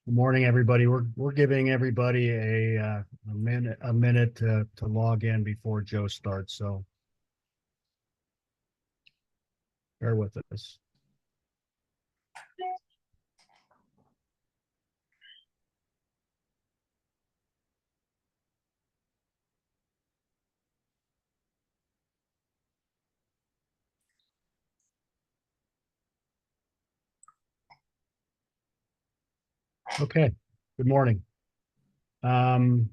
Good morning, everybody. We're giving everybody a minute to log in before Joe starts, so bear with us. Okay, good morning. Um,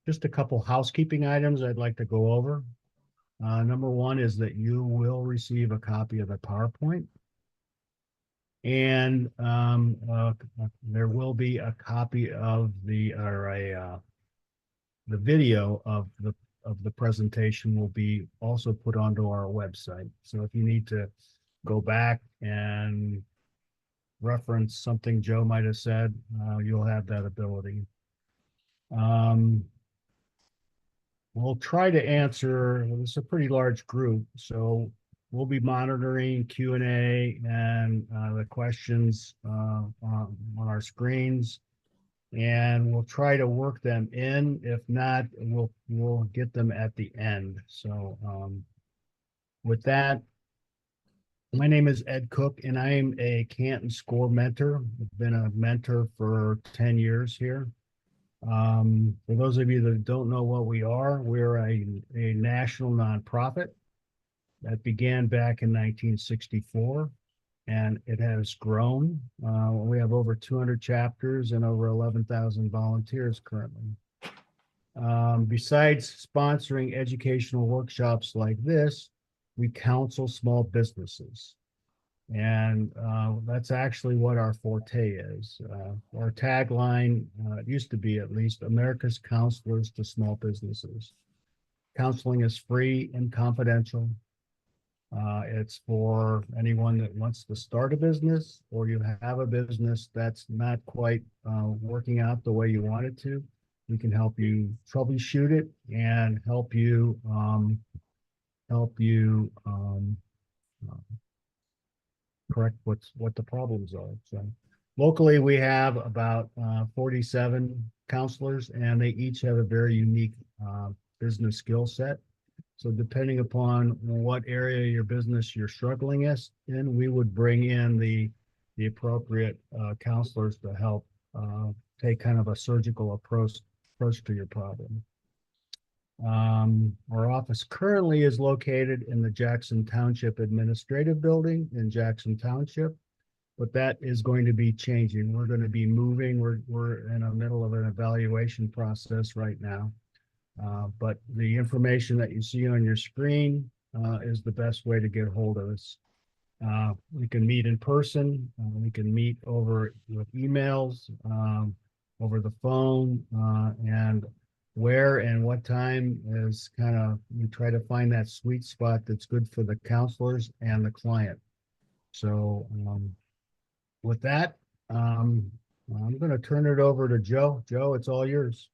just a couple housekeeping items I'd like to go over. Number one is that you will receive a copy of the PowerPoint, and there will be a copy of the video of the presentation will be also put onto our website. So if you need to go back and reference something Joe might have said, you'll have that ability. Um, we'll try to answer, it's a pretty large group, so we'll be monitoring Q&A and the questions on our screens, and we'll try to work them in. If not, we'll get them at the end. So with that, my name is Ed Cook, and I am a Canton SCORE mentor. I've been a mentor for 10 years here. For those of you that don't know what we are, we're a national nonprofit that began back in 1964, and it has grown. We have over 200 chapters and over 11,000 volunteers currently. Besides sponsoring educational workshops like this, we counsel small businesses. And that's actually what our forte is. Our tagline, it used to be at least, America's Counselors to Small Businesses. Counseling is free and confidential. It's for anyone that wants to start a business, or you have a business that's not quite working out the way you want it to. We can help you troubleshoot it and help you correct what the problems are. So locally, we have about 47 counselors, and they each have a very unique business skill set. So depending upon what area of your business you're struggling in, we would bring in the appropriate counselors to help take kind of a surgical approach to your problem. Our office currently is located in the Jackson Township Administrative Building in Jackson Township, but that is going to be changing. We're going to be moving. We're in the middle of an evaluation process right now. But the information that you see on your screen is the best way to get hold of us. We can meet in person. We can meet over with emails, over the phone, and where and what time is kind of, you try to find that sweet spot that's good for the counselors and the client. So with that, I'm going to turn it over to Joe. Joe, it's all yours.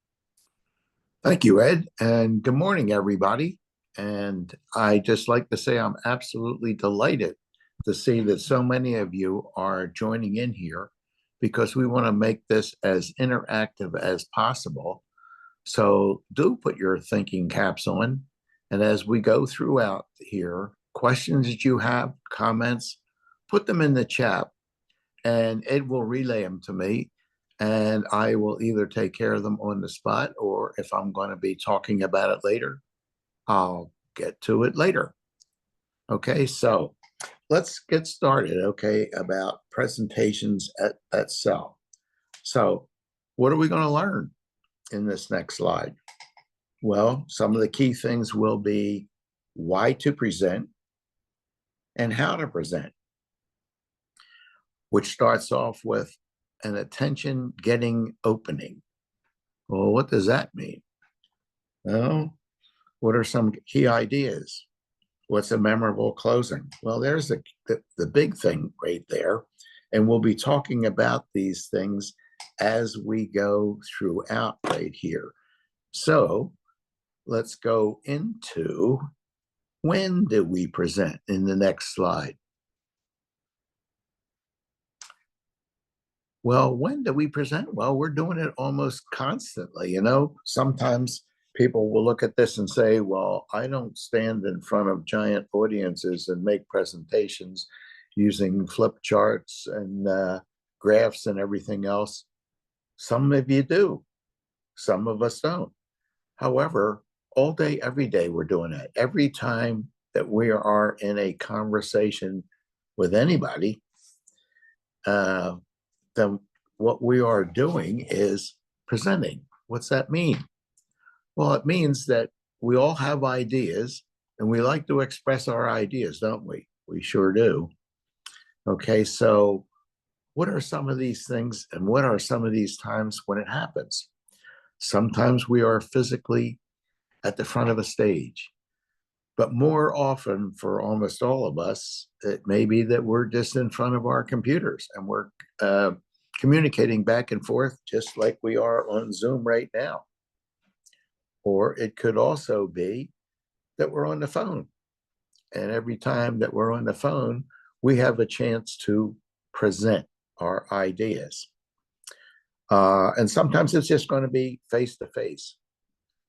Thank you, Ed, and good morning, everybody. And I just like to say I'm absolutely delighted to see that so many of you are joining in here because we want to make this as interactive as possible. So do put your thinking caps on. And as we go throughout here, questions that you have, comments, put them in the chat and Ed will relay them to me. And I will either take care of them on the spot, or if I'm going to be talking about it later, I'll get to it later. Okay, so let's get started, okay, about presentations itself. So what are we going to learn in this next slide? Well, some of the key things will be why to present and how to present, which starts off with an attention getting opening. Well, what does that mean? Well, what are some key ideas? What's a memorable closing? Well, there's the big thing right there. And we'll be talking about these things as we go throughout right here. So let's go into when do we present in the next slide. Well, when do we present? Well, we're doing it almost constantly. Sometimes people will look at this and say, well, I don't stand in front of giant audiences and make presentations using flip charts and graphs and everything else. Some of you do, some of us don't. However, all day, every day, we're doing it. Every time that we are in a conversation with anybody, uh, then what we are doing is presenting. What's that mean? Well, it means that we all have ideas and we like to express our ideas, don't we? We sure do. Okay, so what are some of these things and what are some of these times when it happens? Sometimes we are physically at the front of a stage, but more often for almost all of us, it may be that we're just in front of our computers and we're communicating back and forth just like we are on Zoom right now. Or it could also be that we're on the phone. And every time that we're on the phone, we have a chance to present our ideas. And sometimes it's just going to be face to face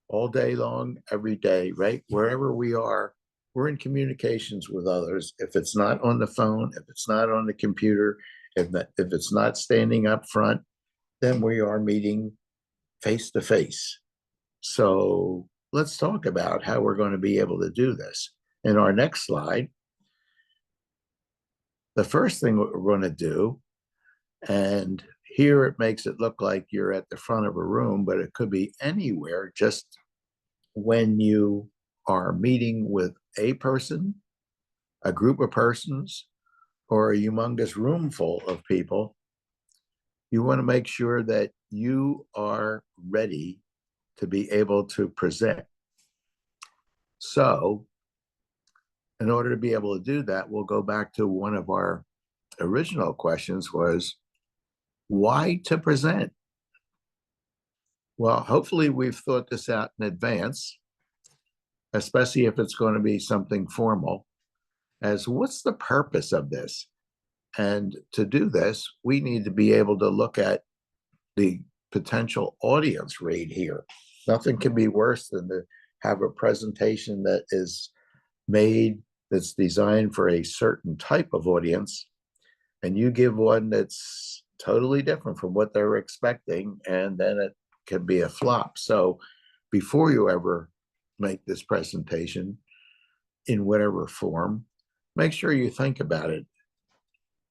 all day long, every day, right? Wherever we are, we're in communications with others. If it's not on the phone, if it's not on the computer, if it's not standing up front, then we are meeting face to face. So let's talk about how we're going to be able to do this. In our next slide, the first thing we're going to do, and here it makes it look like you're at the front of a room, but it could be anywhere, just when you are meeting with a person, a group of persons, or a humongous room full of people, you want to make sure that you are ready to be able to present. So, in order to be able to do that, we'll go back to one of our original questions was, why to present? Well, hopefully we've thought this out in advance, especially if it's going to be something formal, as what's the purpose of this? And to do this, we need to be able to look at the potential audience right here. Nothing can be worse than to have a presentation that is made that's designed for a certain type of audience, and you give one that's totally different from what they're expecting, and then it can be a flop. So before you ever make this presentation in whatever form, make sure you think about it.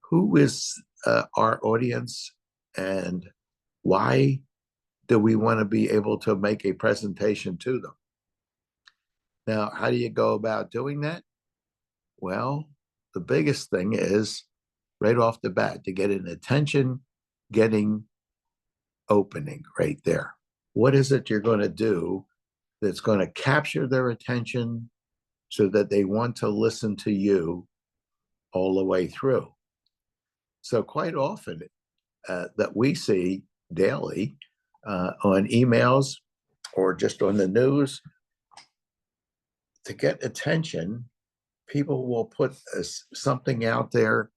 Who is our audience, and why do we want to be able to make a presentation to them? Now, how do you go about doing that? Well, the biggest thing is right off the bat to get an attention getting opening right there. What is it you're going to do that's going to capture their attention so that they want to listen to you all the way through? So quite often that we see daily on emails or just on the news, to get attention, people will put something out there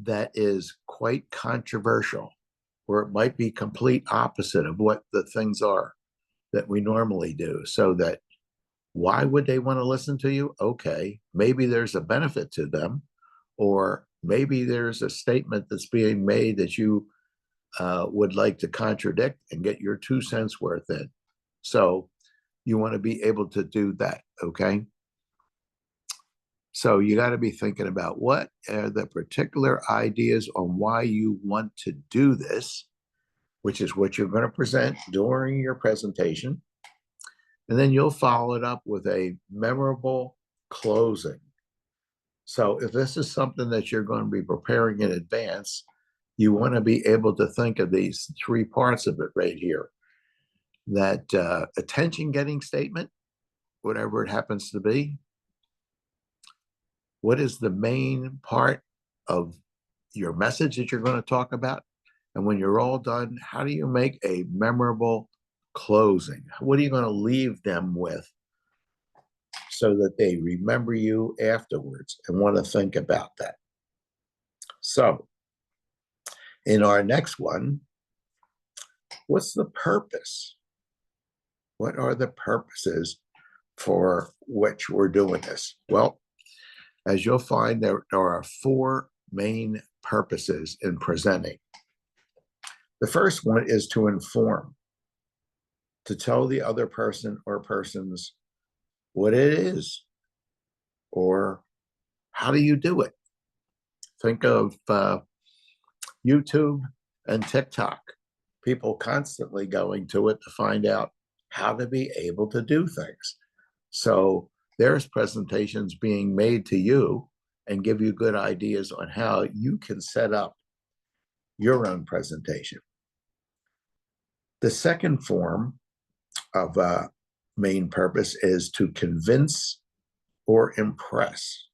that is quite controversial, or it might be complete opposite of what the things are that we normally do. So that why would they want to listen to you? Okay, maybe there's a benefit to them, or maybe there's a statement that's being made that you would like to contradict and get your 2 cents worth in. So you want to be able to do that, okay? So you got to be thinking about what are the particular ideas on why you want to do this, which is what you're going to present during your presentation. And then you'll follow it up with a memorable closing. So if this is something that you're going to be preparing in advance, you want to be able to think of these 3 parts of it right here. That attention getting statement, whatever it happens to be. What is the main part of your message that you're going to talk about? And when you're all done, how do you make a memorable closing? What are you going to leave them with so that they remember you afterwards and want to think about that? So In our next one, what's the purpose? What are the purposes for which we're doing this? Well, as you'll find, there are four main purposes in presenting. The first one is to inform, to tell the other person or persons what it is, or how do you do it? Think of YouTube and TikTok, people constantly going to it to find out how to be able to do things. So there's presentations being made to you and give you good ideas on how you can set up your own presentation. The second form of main purpose is to convince or impress.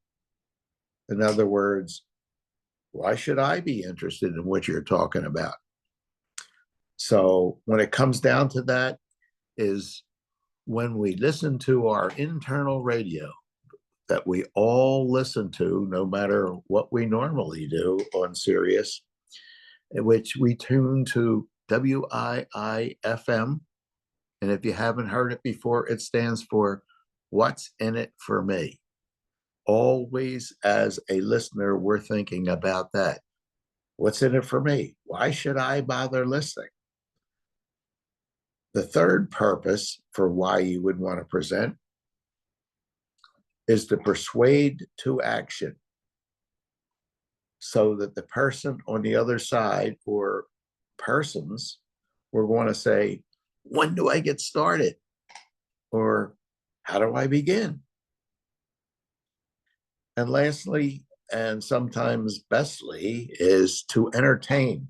In other words, why should I be interested in what you're talking about? So when it comes down to that, is when we listen to our internal radio that we all listen to, no matter what we normally do on Sirius, in which we tune to WIIFM. And if you haven't heard it before, it stands for What's in It for Me. Always as a listener, we're thinking about that. What's in it for me? Why should I bother listening? The third purpose for why you would want to present is to persuade to action, so that the person on the other side, or persons, we're going to say, when do I get started? Or how do I begin? And lastly, and sometimes bestly, is to entertain,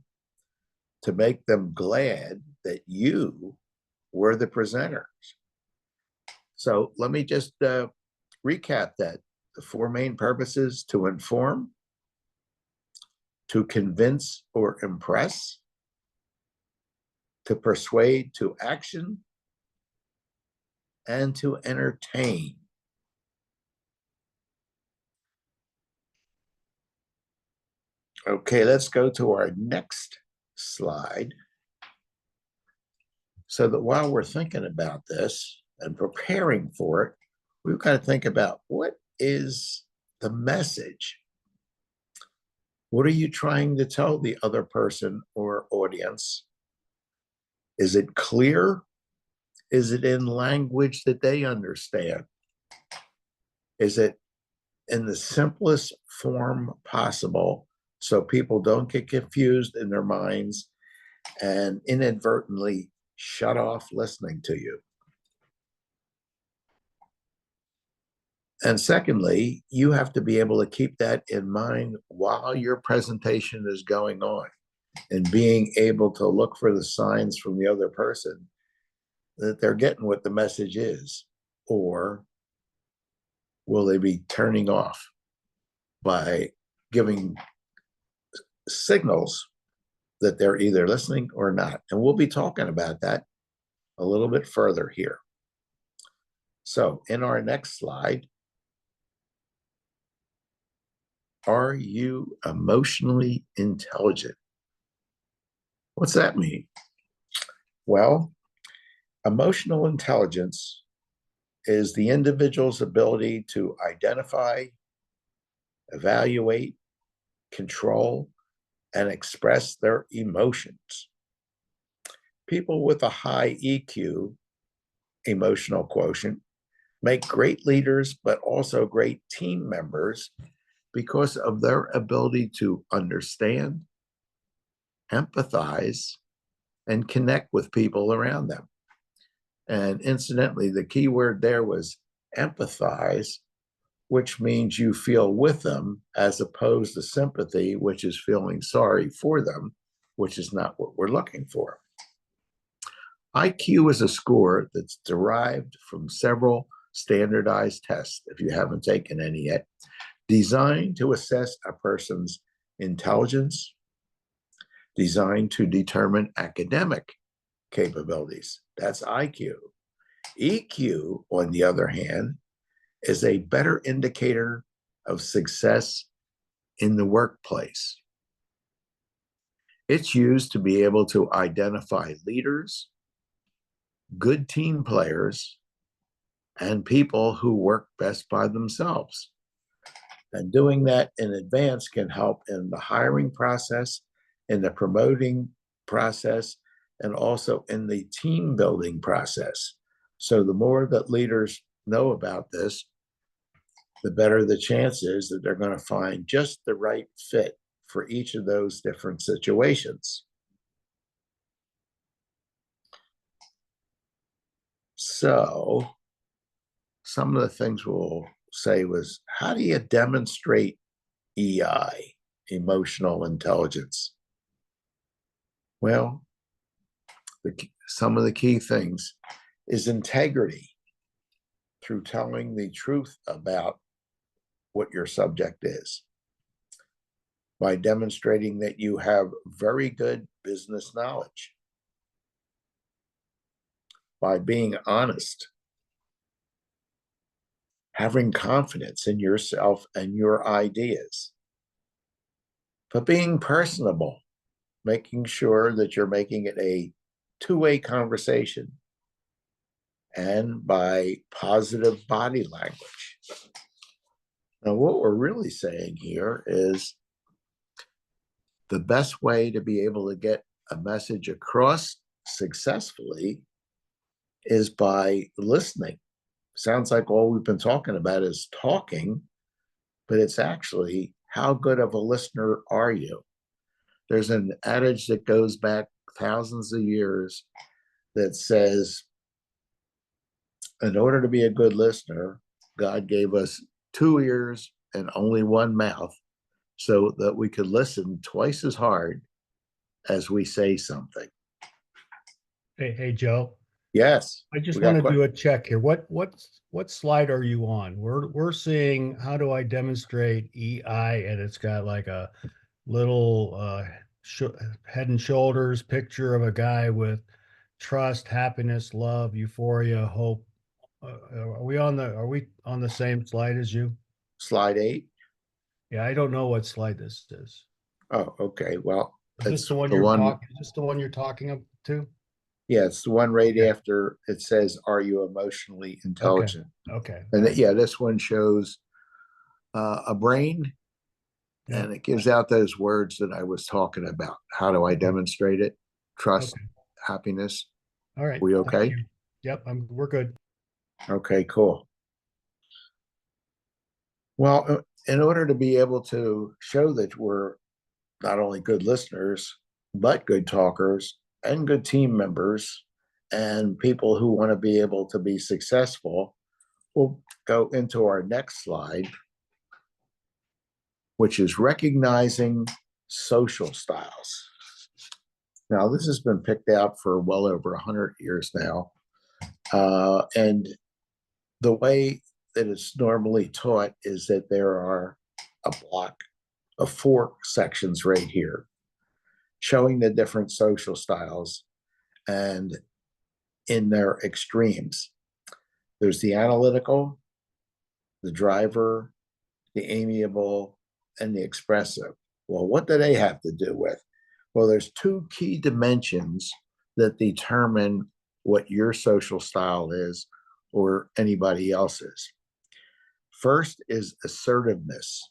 to make them glad that you were the presenters. So let me just recap that. The four main purposes: to inform, to convince or impress, to persuade to action, and to entertain. Okay, let's go to our next slide. So that while we're thinking about this and preparing for it, we've got to think about, what is the message? What are you trying to tell the other person or audience? Is it clear? Is it in language that they understand? Is it in the simplest form possible, so people don't get confused in their minds and inadvertently shut off listening to you? And secondly, you have to be able to keep that in mind while your presentation is going on, and being able to look for the signs from the other person that they're getting what the message is, or will they be turning off by giving signals that they're either listening or not. And we'll be talking about that a little bit further here. So in our next slide, are you emotionally intelligent? What's that mean? Well, emotional intelligence is the individual's ability to identify, evaluate, control, and express their emotions. People with a high EQ, emotional quotient, make great leaders, but also great team members, because of their ability to understand, empathize, and connect with people around them. And incidentally, the key word there was empathize, which means you feel with them, as opposed to sympathy, which is feeling sorry for them, which is not what we're looking for. IQ is a score that's derived from several standardized tests, if you haven't taken any yet, designed to assess a person's intelligence, designed to determine academic capabilities. That's IQ. EQ, on the other hand, is a better indicator of success in the workplace. It's used to be able to identify leaders, good team players, and people who work best by themselves. And doing that in advance can help in the hiring process, in the promoting process, and also in the team building process. So the more that leaders know about this, the better the chance is that they're going to find just the right fit for each of those different situations. So some of the things we'll say was, how do you demonstrate EI, emotional intelligence? Well, some of the key things is integrity through telling the truth about what your subject is, by demonstrating that you have very good business knowledge, by being honest, having confidence in yourself and your ideas, but being personable, making sure that you're making it a two-way conversation, and by positive body language. Now, what we're really saying here is the best way to be able to get a message across successfully is by listening. Sounds like all we've been talking about is talking, but it's actually how good of a listener are you? There's an adage that goes back thousands of years that says, in order to be a good listener, God gave us 2 ears and only 1 mouth so that we could listen twice as hard as we say something. Hey, Joe, Yes. I just we got want to do a questions. check here. What slide are you on? We're seeing how do I demonstrate EI, and it's got like a little head and shoulders picture of a guy with trust, happiness, love, euphoria, hope. Are we on the same slide as you? Slide 8. Yeah, I don't know what slide this is. Oh, okay. Well, Is this it's the one the you're one. talking? Is this the one you're talking to? Yeah, it's the one right Okay. after it says, "Are you emotionally Okay. intelligent?" Okay. All And right. yeah, this one shows a brain, Yeah. and it gives out those words that I was talking about. How do I Okay. demonstrate it? Trust, Okay. happiness. All right. We Thank okay? you. Yep. We're good. Okay, cool. Well, in order to be able to show that we're not only good listeners, but good talkers and good team members and people who want to be able to be successful, we'll go into our next slide, which is recognizing social styles. Now, this has been picked out for well over 100 years now. And the way that it's normally taught is that there are a block of 4 sections right here showing the different social styles and in their extremes. There's the analytical, the driver, the amiable, and the expressive. Well, what do they have to do with? Well, there's 2 key dimensions that determine what your social style is or anybody else's. First is assertiveness.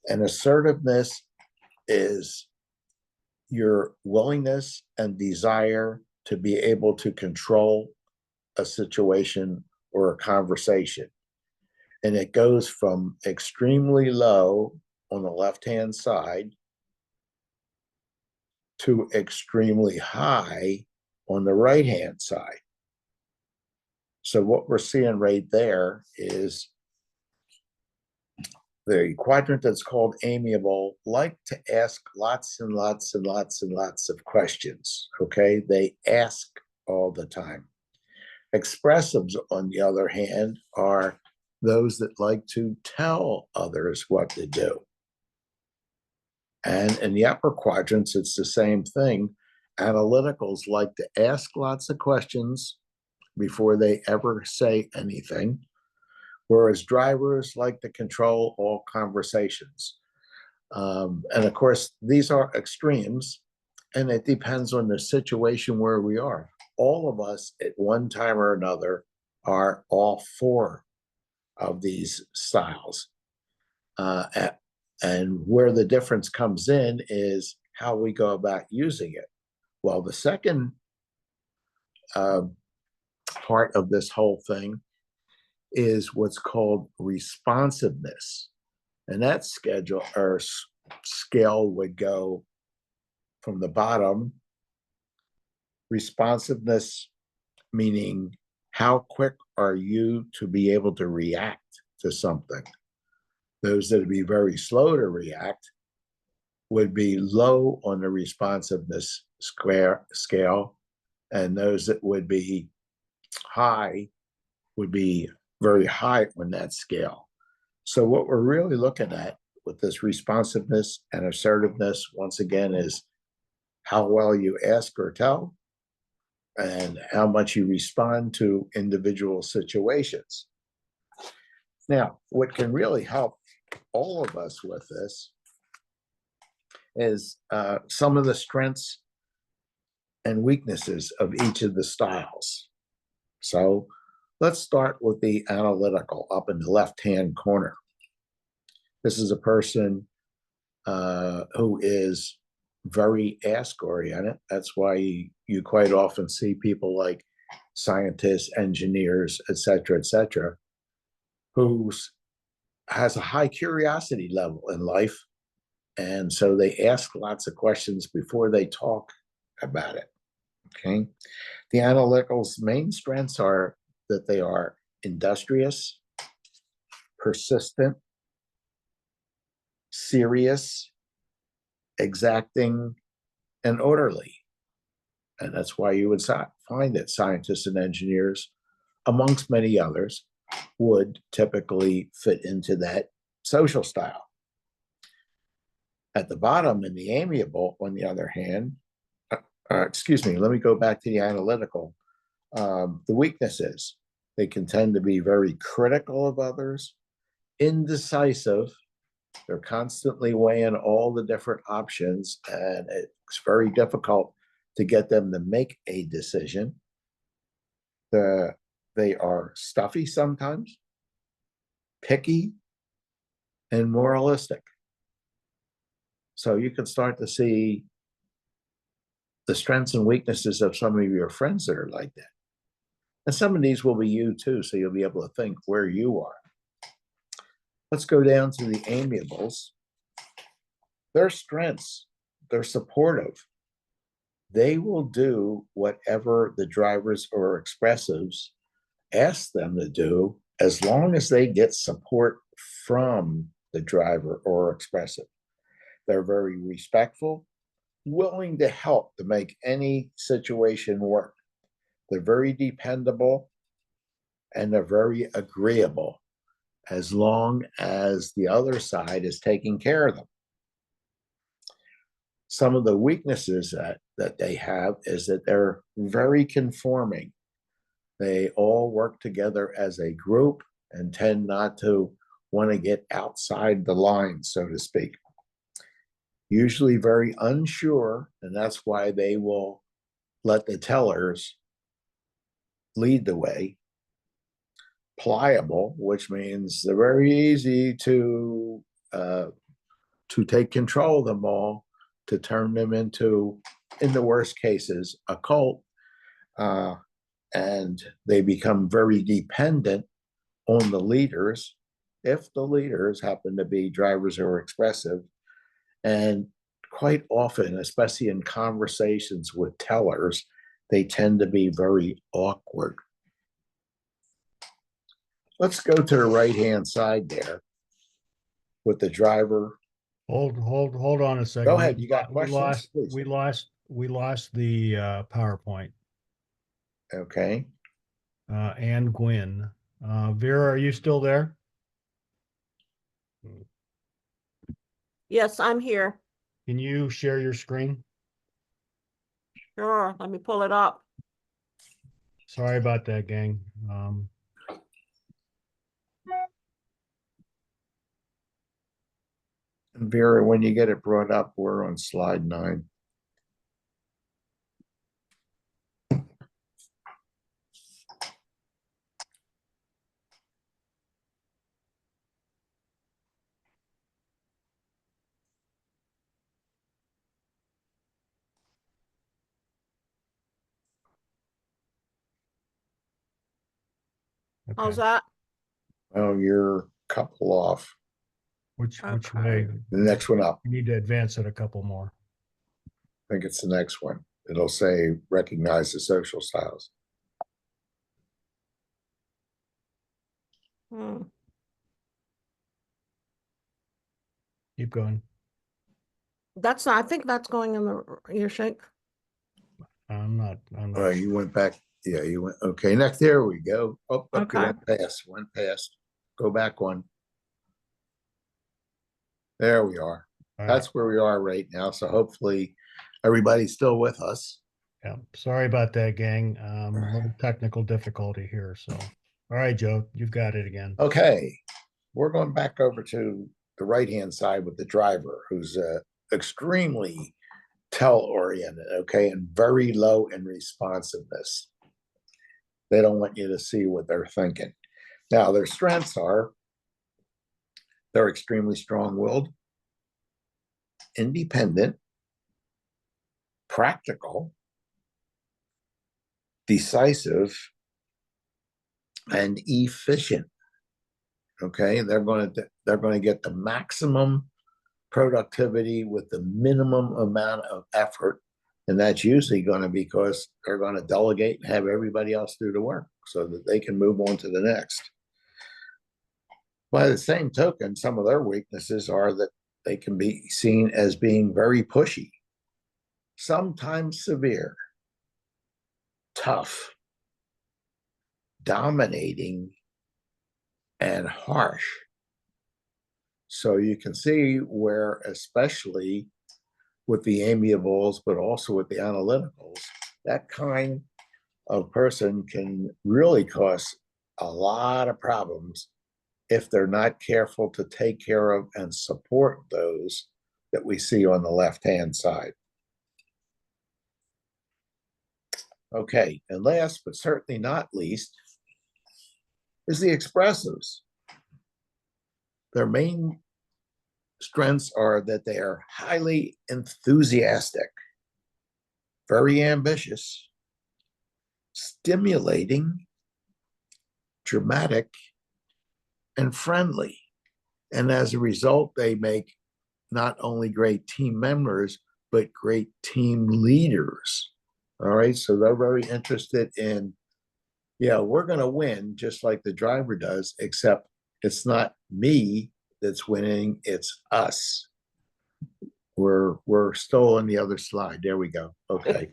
And assertiveness is your willingness and desire to be able to control a situation or a conversation. And it goes from extremely low on the left-hand side to extremely high on the right-hand side. So what we're seeing right there is the quadrant that's called amiable like to ask lots and lots and lots and lots of questions. Okay, they ask all the time. Expressives, on the other hand, are those that like to tell others what to do. And in the upper quadrants, it's the same thing. Analyticals like to ask lots of questions before they ever say anything, whereas drivers like to control all conversations. And of course, these are extremes, And it depends on the situation where we are. All of us at one time or another are all four of these styles. And where the difference comes in is how we go about using it. Well, the second uh, part of this whole thing is what's called responsiveness. And that schedule or scale would go from the bottom. Responsiveness meaning how quick are you to be able to react to something. Those that would be very slow to react would be low on the responsiveness scale, and those that would be high would be very high on that scale. So what we're really looking at with this responsiveness and assertiveness, once again, is how well you ask or tell and how much you respond to individual situations. Now, what can really help all of us with this is some of the strengths and weaknesses of each of the styles. So let's start with the analytical up in the left-hand corner. This is a person who is very ask-oriented. That's why you quite often see people like scientists, engineers, et cetera, who has a high curiosity level in life. And so they ask lots of questions before they talk about it. Okay. The analytical's main strengths are that they are industrious, persistent, serious, exacting, and orderly. And that's why you would find that scientists and engineers, amongst many others, would typically fit into that social style. At the bottom, in the amiable, on the other hand, excuse me, let me go back to the analytical. The weaknesses, they can tend to be very critical of others, indecisive. They're constantly weighing all the different options, and it's very difficult to get them to make a decision. They are stuffy sometimes, picky, and moralistic. So you can start to see the strengths and weaknesses of some of your friends that are like that. And some of these will be you too, so you'll be able to think where you are. Let's go down to the amiables. Their strengths, they're supportive. They will do whatever the drivers or expressives ask them to do as long as they get support from the driver or expressive. They're very respectful, willing to help to make any situation work. They're very dependable and they're very agreeable as long as the other side is taking care of them. Some of the weaknesses that they have is that they're very conforming. They all work together as a group and tend not to want to get outside the line, so to speak. Usually very unsure, and that's why they will let the tellers lead the way. Pliable, which means they're very easy to take control of them all, to turn them into, in the worst cases, a cult, and they become very dependent on the leaders if the leaders happen to be drivers or expressive. And quite often, especially in conversations with tellers, they tend to be very awkward. Let's go to the right-hand side there with the driver. Hold on a second. Go ahead. You got questions? We lost the PowerPoint. Okay. And Gwen. Vera, are you still there? Yes, I'm here. Can you share your screen? Sure, let me pull it up. Sorry about that, gang. Vera, when you get it brought up, we're on slide 9. How's Okay. that? Oh, you're a couple off. Which Okay. way? The next one up. You need to advance it a couple more. I think it's the next one. It'll say recognize the social styles. Hmm. Keep going. That's not, I think that's going in the ear shake. I'm not Oh, you went back. Yeah, you went. Okay, next. There we go. Oh, you Okay. went past. Went past. Go back one. There we are. All right. That's where we are right now. So hopefully everybody's still with us. Yeah, sorry about that, gang. A little technical difficulty here, so. All right, Joe, you've got it again. Okay, we're going back over to the right-hand side with the driver, who's extremely tell-oriented, okay, and very low in responsiveness. They don't want you to see what they're thinking. Now, their strengths are they're extremely strong-willed, independent, practical, decisive, and efficient. Okay, they're going to get the maximum productivity with the minimum amount of effort, and that's usually going to be because they're going to delegate and have everybody else do the work so that they can move on to the next. By the same token, some of their weaknesses are that they can be seen as being very pushy, sometimes severe, tough, dominating, and harsh. So you can see where, especially with the amiables, but also with the analyticals, that kind of person can really cause a lot of problems if they're not careful to take care of and support those that we see on the left-hand side. Okay, and last but certainly not least is the expressives. Their main strengths are that they are highly enthusiastic, very ambitious, stimulating, dramatic, and friendly. And as a result, they make not only great team members, but great team leaders. All right, so they're very interested in, yeah, we're going to win just like the driver does, except it's not me that's winning, it's us. We're still on the other slide. There we go. Okay.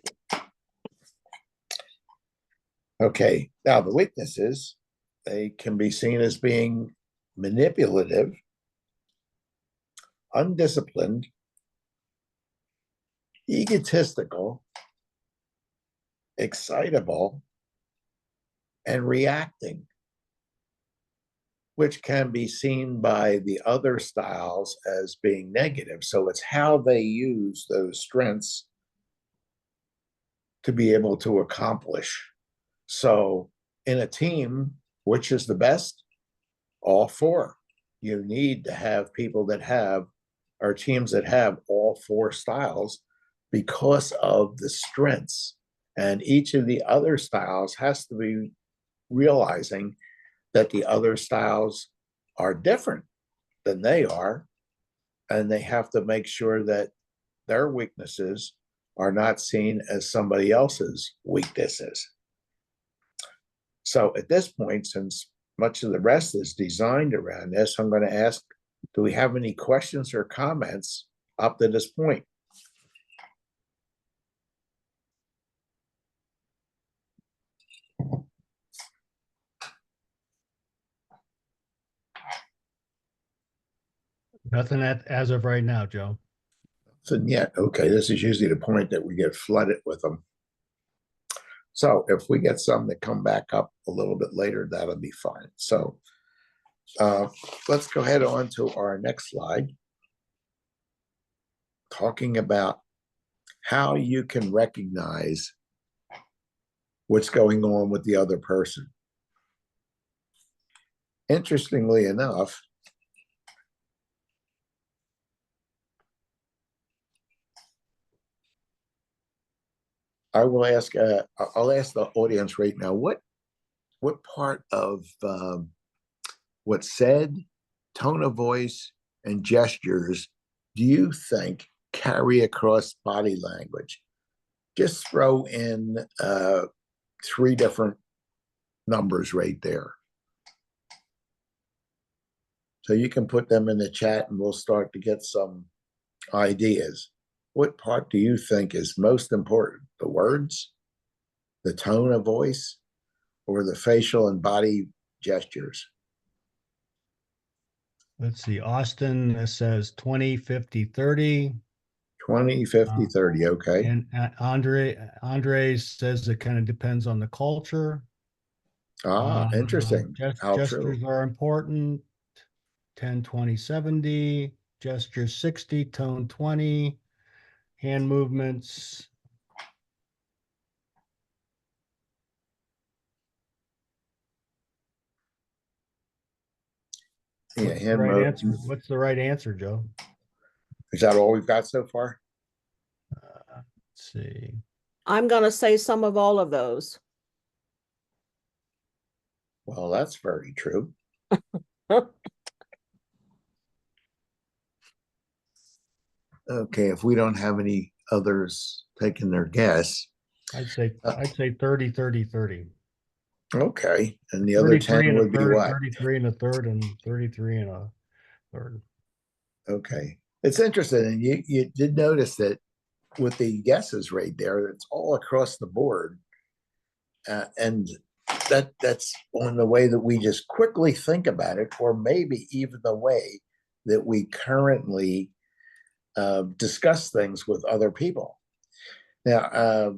Okay. Now the weaknesses, they can be seen as being manipulative, undisciplined, egotistical, excitable, and reacting, which can be seen by the other styles as being negative. So it's how they use those strengths to be able to accomplish. So in a team, which is the best? All four. You need to have people that have, or teams that have all four styles because of the strengths. And each of the other styles has to be realizing that the other styles are different than they are. And they have to make sure that their weaknesses are not seen as somebody else's weaknesses. So at this point, since much of the rest is designed around this, I'm going to ask, do we have any questions or comments up to this point? Nothing as of right now, Joe. So yeah, okay, this is usually the point that we get flooded with them. So if we get some that come back up a little bit later, that'll be fine. So let's go ahead on to our next slide, talking about how you can recognize what's going on with the other person. Interestingly enough, I will ask, I'll ask the audience right now, what what part of what's said, tone of voice, and gestures do you think carry across body language? Just throw in 3 different numbers right there. So you can put them in the chat and we'll start to get some ideas. What part do you think is most important? The words, the tone of voice, or the facial and body gestures? Let's see, Austin says 20, 50, 30. 20, 50, 30. Okay. And Andre says it kind of depends on the culture. Interesting. How Gestures true. are important. 10, 20, 70. Gesture 60, tone 20. Hand movements. Yeah, What's the hand right mode. answer? What's the right answer, Joe? Is that all we've got so far? Let's see. I'm gonna say some of all of those. Well, that's very true. Okay, if we don't have any others taking their guess, I'd say 30, 30, 30. okay, and the other 33 10 and a would be third, what? 33 and a third, and 33 and a third. Okay, it's interesting, and you did notice that with the guesses right there, it's all across the board, and that's on the way that we just quickly think about it, or maybe even the way that we currently discuss things with other people. Now,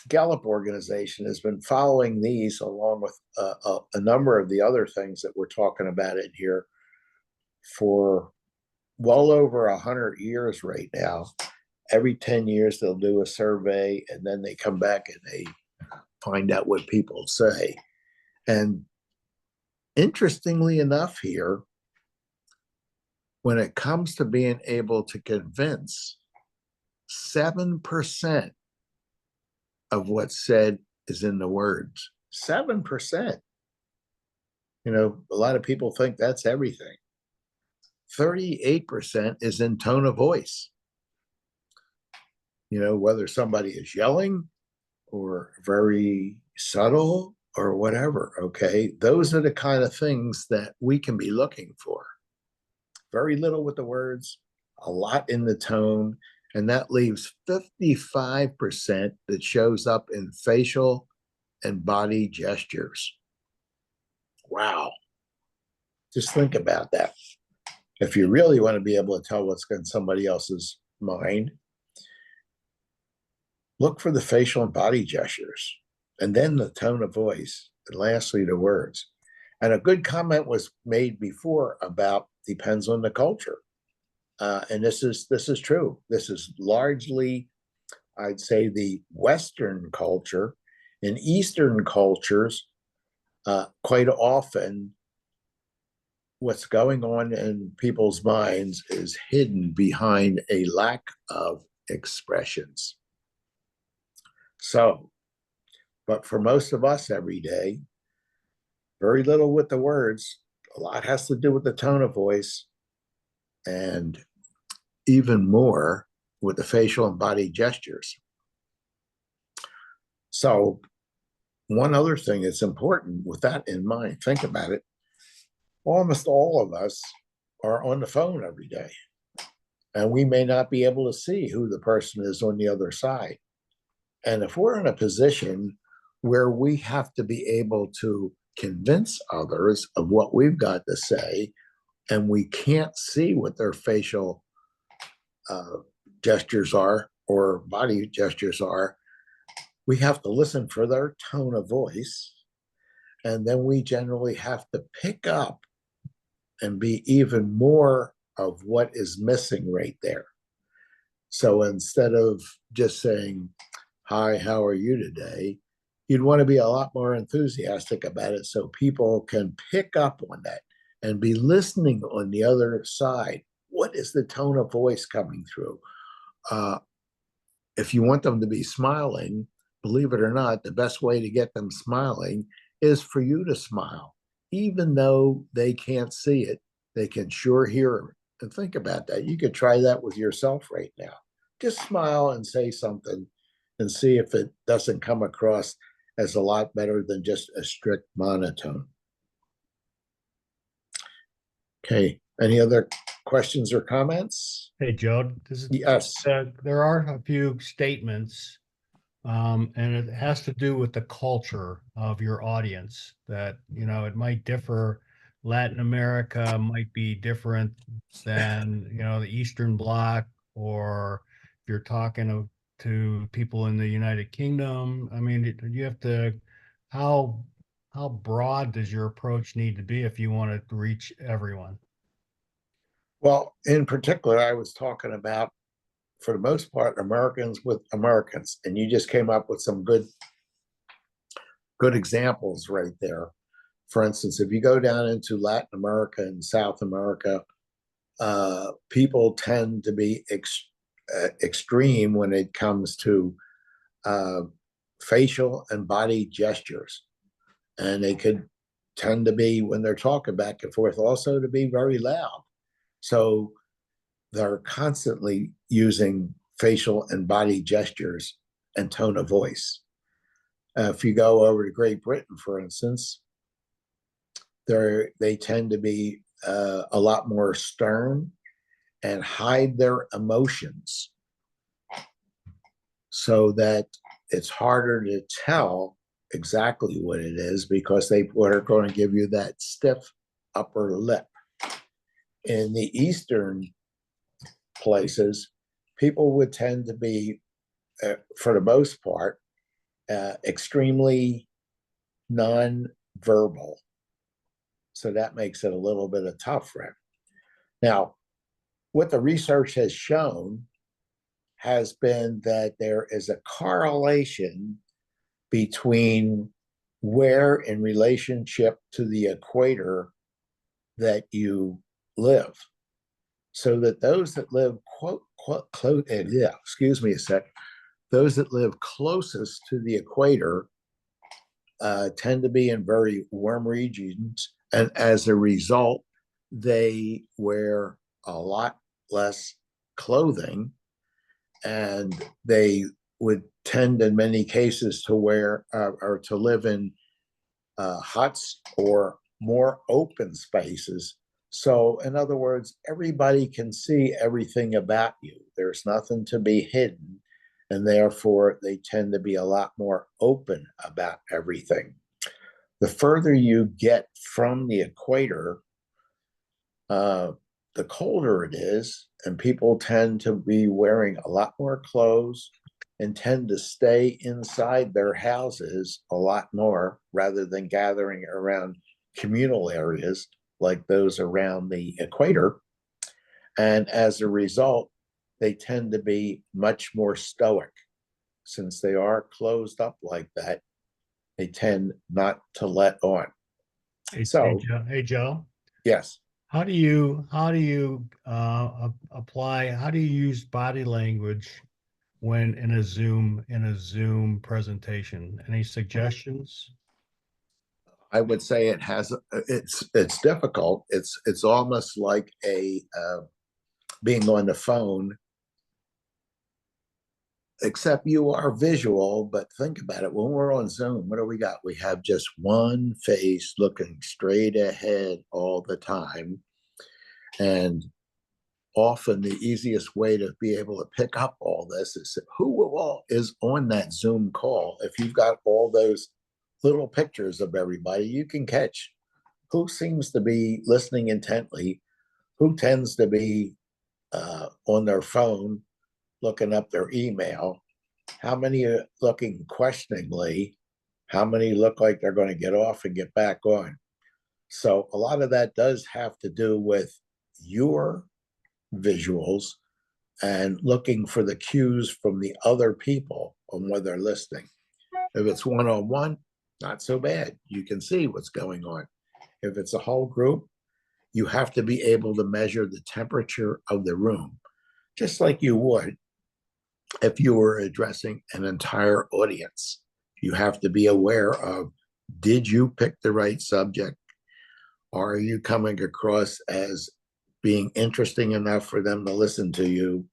Gallup organization has been following these along with a number of the other things that we're talking about in here for well over 100 years right now. Every 10 years, they'll do a survey and then they come back and they find out what people say. And interestingly enough here, when it comes to being able to convince, 7% of what's said is in the words. 7%. You know, a lot of people think that's everything. 38% is in tone of voice. You know, whether somebody is yelling or very subtle or whatever, okay? Those are the kind of things that we can be looking for. Very little with the words, a lot in the tone, and that leaves 55% that shows up in facial and body gestures. Wow. Just think about that. If you really want to be able to tell what's in somebody else's mind, look for the facial and body gestures, and then the tone of voice, and lastly, the words. And a good comment was made before about depends on the culture. And this is true. This is largely, I'd say, the Western culture. In Eastern cultures, quite often, what's going on in people's minds is hidden behind a lack of expressions. So, but for most of us every day, very little with the words, a lot has to do with the tone of voice, and even more with the facial and body gestures. So one other thing that's important with that in mind, think about it, almost all of us are on the phone every day, and we may not be able to see who the person is on the other side. And if we're in a position where we have to be able to convince others of what we've got to say, and we can't see what their facial gestures are or body gestures are, we have to listen for their tone of voice. And then we generally have to pick up and be even more of what is missing right there. So instead of just saying, hi, how are you today? You'd want to be a lot more enthusiastic about it so people can pick up on that and be listening on the other side. What is the tone of voice coming through? If you want them to be smiling, believe it or not, the best way to get them smiling is for you to smile. Even though they can't see it, they can sure hear it. And think about that. You could try that with yourself right now. Just smile and say something and see if it doesn't come across as a lot better than just a strict monotone. Okay, any other questions or comments? Hey, Joe, this is, Yes. there are a few statements, and it has to do with the culture of your audience that, it might differ. Latin America might be different than, the Eastern Bloc, or if you're talking to people in the United Kingdom. I mean, you have to, how, how broad does your approach need to be if you want to reach everyone? Well, in particular, I was talking about, for the most part, Americans with Americans, and you just came up with some good examples right there. For instance, if you go down into Latin America and South America, people tend to be extreme when it comes to facial and body gestures. And they could tend to be, when they're talking back and forth, also to be very loud. So they're constantly using facial and body gestures and tone of voice. If you go over to Great Britain, for instance, they tend to be a lot more stern and hide their emotions so that it's harder to tell exactly what it is, because they are going to give you that stiff upper lip. In the Eastern places, people would tend to be, for the most part, extremely non-verbal. So that makes it a little bit of tougher. Now, what the research has shown has been that there is a correlation between where in relationship to the equator that you live. So that those that live close, excuse me a sec, those that live closest to the equator tend to be in very warm regions, and as a result, they wear a lot less clothing, and they would tend in many cases to wear or to live in huts or more open spaces. So in other words, everybody can see everything about you. There's nothing to be hidden, and therefore they tend to be a lot more open about everything. The further you get from the equator, the colder it is, and people tend to be wearing a lot more clothes and tend to stay inside their houses a lot more rather than gathering around communal areas like those around the equator. And as a result, they tend to be much more stoic. Since they are closed up like that, they tend not to let on. So, Hey, Joe. yes. How do you apply? How do you use body language when in a Zoom presentation? Any suggestions? I would say it's difficult. It's almost like a being on the phone, except you are visual. But think about it. When we're on Zoom, what do we got? We have just one face looking straight ahead all the time. And often the easiest way to be able to pick up all this is who all is on that Zoom call. If you've got all those little pictures of everybody, you can catch who seems to be listening intently, who tends to be on their phone looking up their email, how many are looking questioningly, how many look like they're going to get off and get back on. So a lot of that does have to do with your visuals and looking for the cues from the other people on what they're listening. If it's one-on-one, not so bad. You can see what's going on. If it's a whole group, you have to be able to measure the temperature of the room, just like you would if you were addressing an entire audience. You have to be aware of Did you pick the right subject? Are you coming across as being interesting enough for them to listen to you?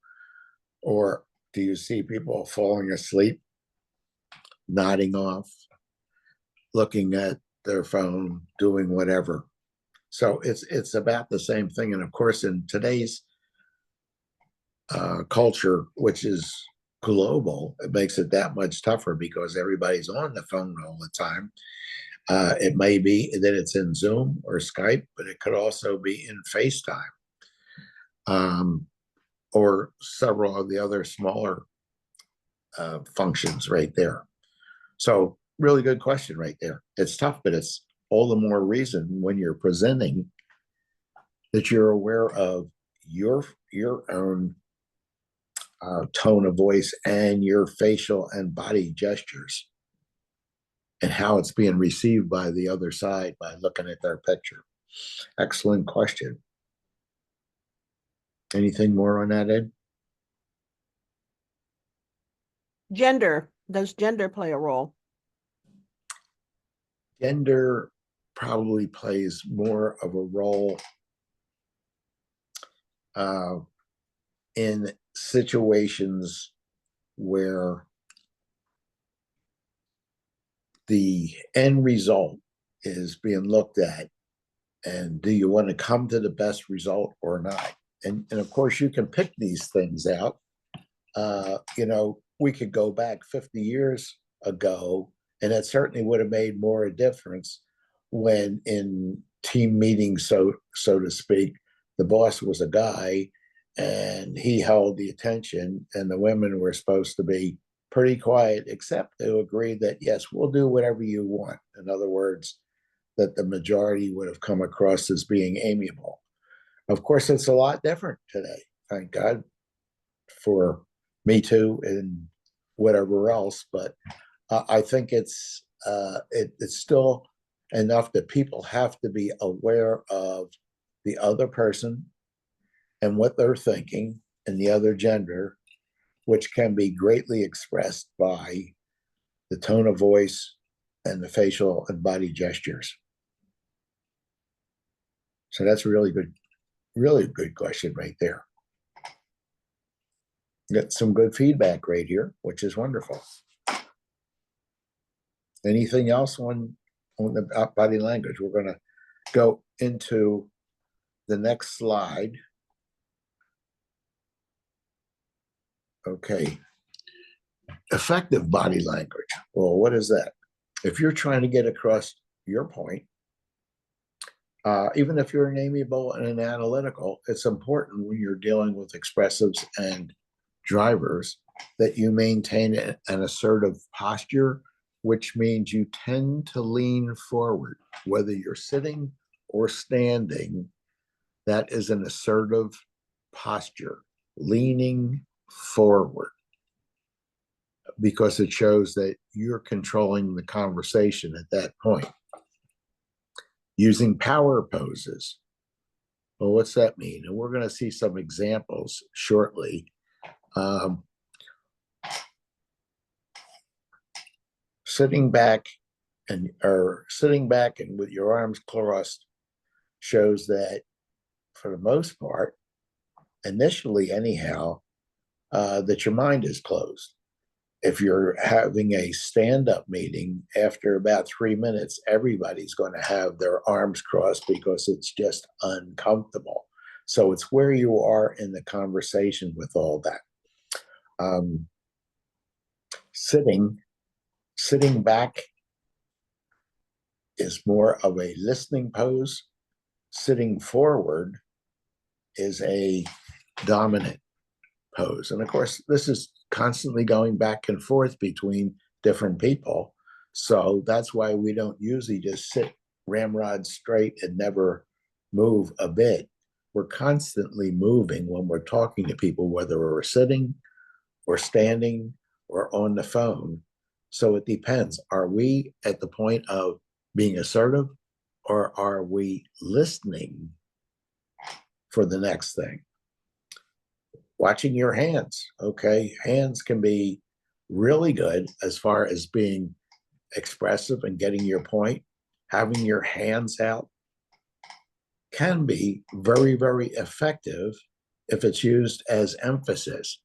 Or do you see people falling asleep, nodding off, looking at their phone, doing whatever? So it's about the same thing. And of course, in today's culture, which is global, it makes it that much tougher because everybody's on the phone all the time. It may be that it's in Zoom or Skype, but it could also be in FaceTime, or several of the other smaller functions right there. So really good question right there. It's tough, but it's all the more reason when you're presenting that you're aware of your own tone of voice and your facial and body gestures and how it's being received by the other side by looking at their picture. Excellent question. Anything more on that, Ed? Gender, does gender play a role? Gender probably plays more of a role in situations where the end result is being looked at, and do you want to come to the best result or not? And of course, you can pick these things out. We could go back 50 years ago, and it certainly would have made more a difference when in team meetings, so to speak, the boss was a guy and he held the attention, and the women were supposed to be pretty quiet, except to agree that, yes, we'll do whatever you want. In other words, that the majority would have come across as being amiable. Of course, it's a lot different today. Thank God for Me Too and whatever else. But I think it's still enough that people have to be aware of the other person and what they're thinking and the other gender, which can be greatly expressed by the tone of voice and the facial and body gestures. So that's a really good question right there. Get some good feedback right here, which is wonderful. Anything else on the body language? We're going to go into the next slide. Okay. Effective body language. Well, what is that? If you're trying to get across your point, even if you're an amiable and an analytical, it's important when you're dealing with expressives and drivers that you maintain an assertive posture, which means you tend to lean forward, whether you're sitting or standing. That is an assertive posture, leaning forward, because it shows that you're controlling the conversation at that point. Using power poses. Well, what's that mean? And we're going to see some examples shortly. Sitting back and with your arms crossed shows that, for the most part, initially anyhow, that your mind is closed. If you're having a stand-up meeting, after about 3 minutes, everybody's going to have their arms crossed because it's just uncomfortable. So it's where you are in the conversation with all that. Sitting back is more of a listening pose. Sitting forward is a dominant pose. And of course, this is constantly going back and forth between different people. So that's why we don't usually just sit ramrod straight and never move a bit. We're constantly moving when we're talking to people, whether we're sitting or standing or on the phone. So it depends. Are we at the point of being assertive, or are we listening for the next thing? Watching your hands. Okay, hands can be really good as far as being expressive and getting your point, having your hands out can be very, very effective if it's used as emphasis.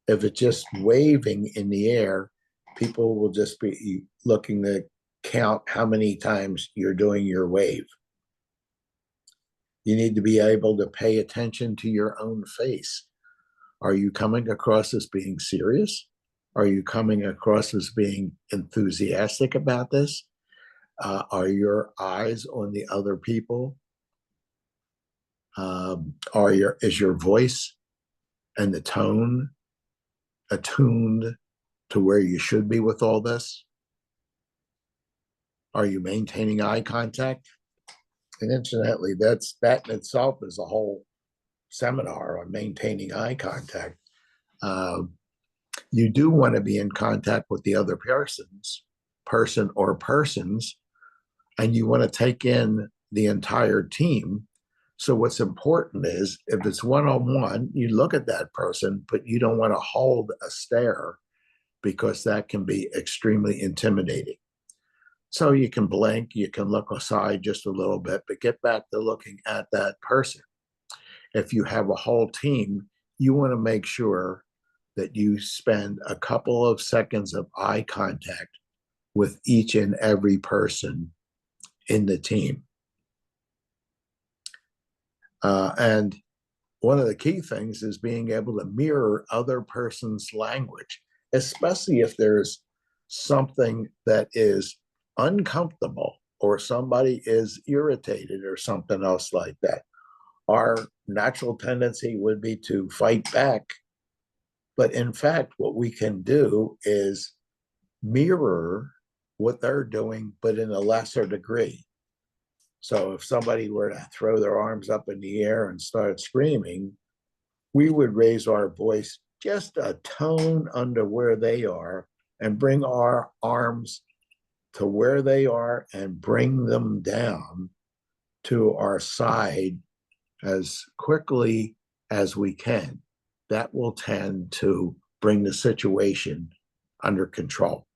If it's just waving in the air, people will just be looking to count how many times you're doing your wave. You need to be able to pay attention to your own face. Are you coming across as being serious? Are you coming across as being enthusiastic about this? Are your eyes on the other people? Is your voice and the tone attuned to where you should be with all this? Are you maintaining eye contact? And incidentally, that in itself is a whole seminar on maintaining eye contact. You do want to be in contact with the other person or persons, and you want to take in the entire team. So what's important is if it's one-on-one, you look at that person, but you don't want to hold a stare because that can be extremely intimidating. So you can blink, you can look aside just a little bit, but get back to looking at that person. If you have a whole team, you want to make sure that you spend a couple of seconds of eye contact with each and every person in the team. And one of the key things is being able to mirror other person's language, especially if there's something that is uncomfortable or somebody is irritated or something else like that. Our natural tendency would be to fight back. But in fact, what we can do is mirror what they're doing, but in a lesser degree. So if somebody were to throw their arms up in the air and start screaming, we would raise our voice just a tone under where they are and bring our arms to where they are and bring them down to our side as quickly as we can. That will tend to bring the situation under control.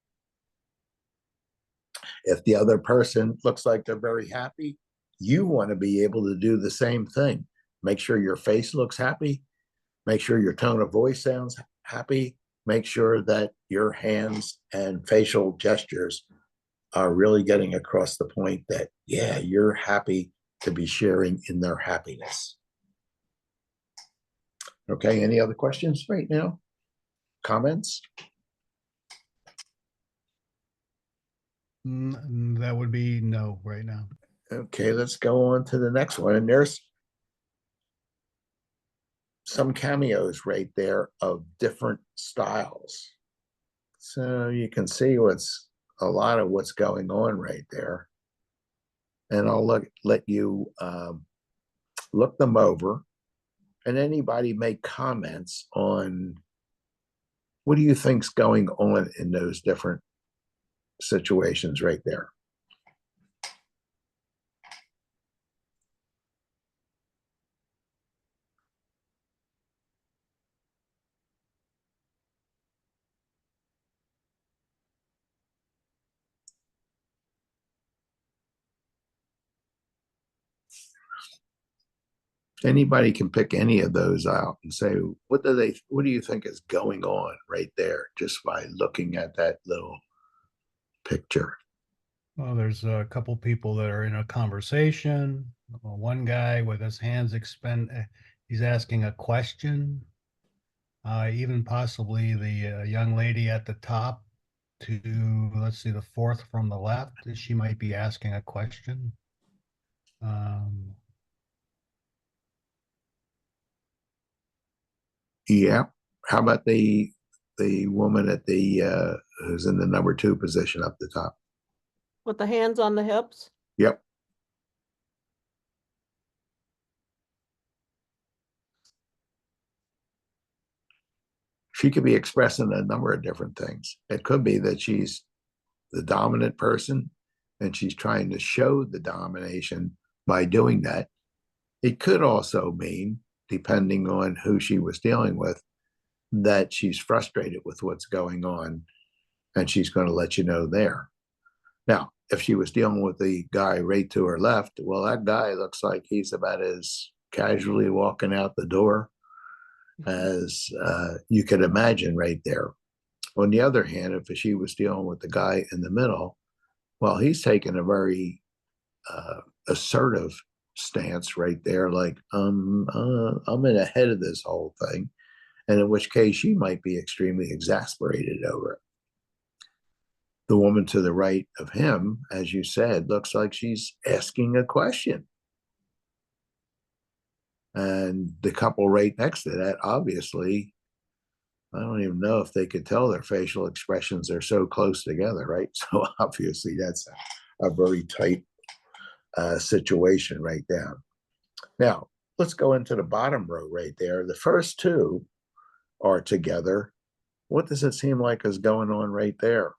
If the other person looks like they're very happy, you want to be able to do the same thing. Make sure your face looks happy. Make sure your tone of voice sounds happy. Make sure that your hands and facial gestures are really getting across the point that, yeah, you're happy to be sharing in their happiness. Okay, any other questions right now? Comments? That would be no right now. Okay, let's go on to the next one. And there's some cameos right there of different styles. So you can see a lot of what's going on right there. And I'll let you look them over, and anybody make comments on what do you think's going on in those different situations right there. Anybody can pick any of those out and say, what do you think is going on right there just by looking at that little picture? Well, there's a couple people that are in a conversation. One guy with his hands he's asking a question. Even possibly the young lady at the top to, let's see, the fourth from the left, she might be asking a question. Yeah. How about the woman at the who's in the number 2 position up the top? With the hands on the hips? Yep. She could be expressing a number of different things. It could be that she's the dominant person and she's trying to show the domination by doing that. It could also mean, depending on who she was dealing with, that she's frustrated with what's going on and she's going to let you know there. Now, if she was dealing with the guy right to her left, well, that guy looks like he's about as casually walking out the door as you could imagine right there. On the other hand, if she was dealing with the guy in the middle, well, he's taking a very assertive stance right there, like I'm in ahead of this whole thing, and in which case she might be extremely exasperated over it. The woman to the right of him, as you said, looks like she's asking a question. And the couple right next to that, obviously, I don't even know if they could tell their facial expressions. They're so close together, right? So obviously that's a very tight situation right there. Now, let's go into the bottom row right there. The first two are together. What does it seem like is going on right there?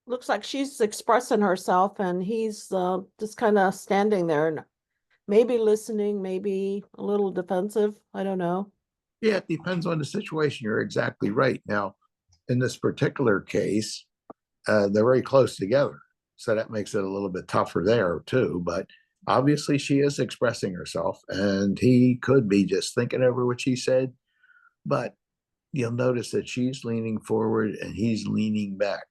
Looks like she's expressing herself and he's just kind of standing there and maybe listening, maybe a little defensive. I don't know. Yeah, it depends on the situation. You're exactly right. Now, in this particular case, they're very close together. So that makes it a little bit tougher there too. But obviously she is expressing herself and he could be just thinking over what she said. But you'll notice that she's leaning forward and he's leaning back.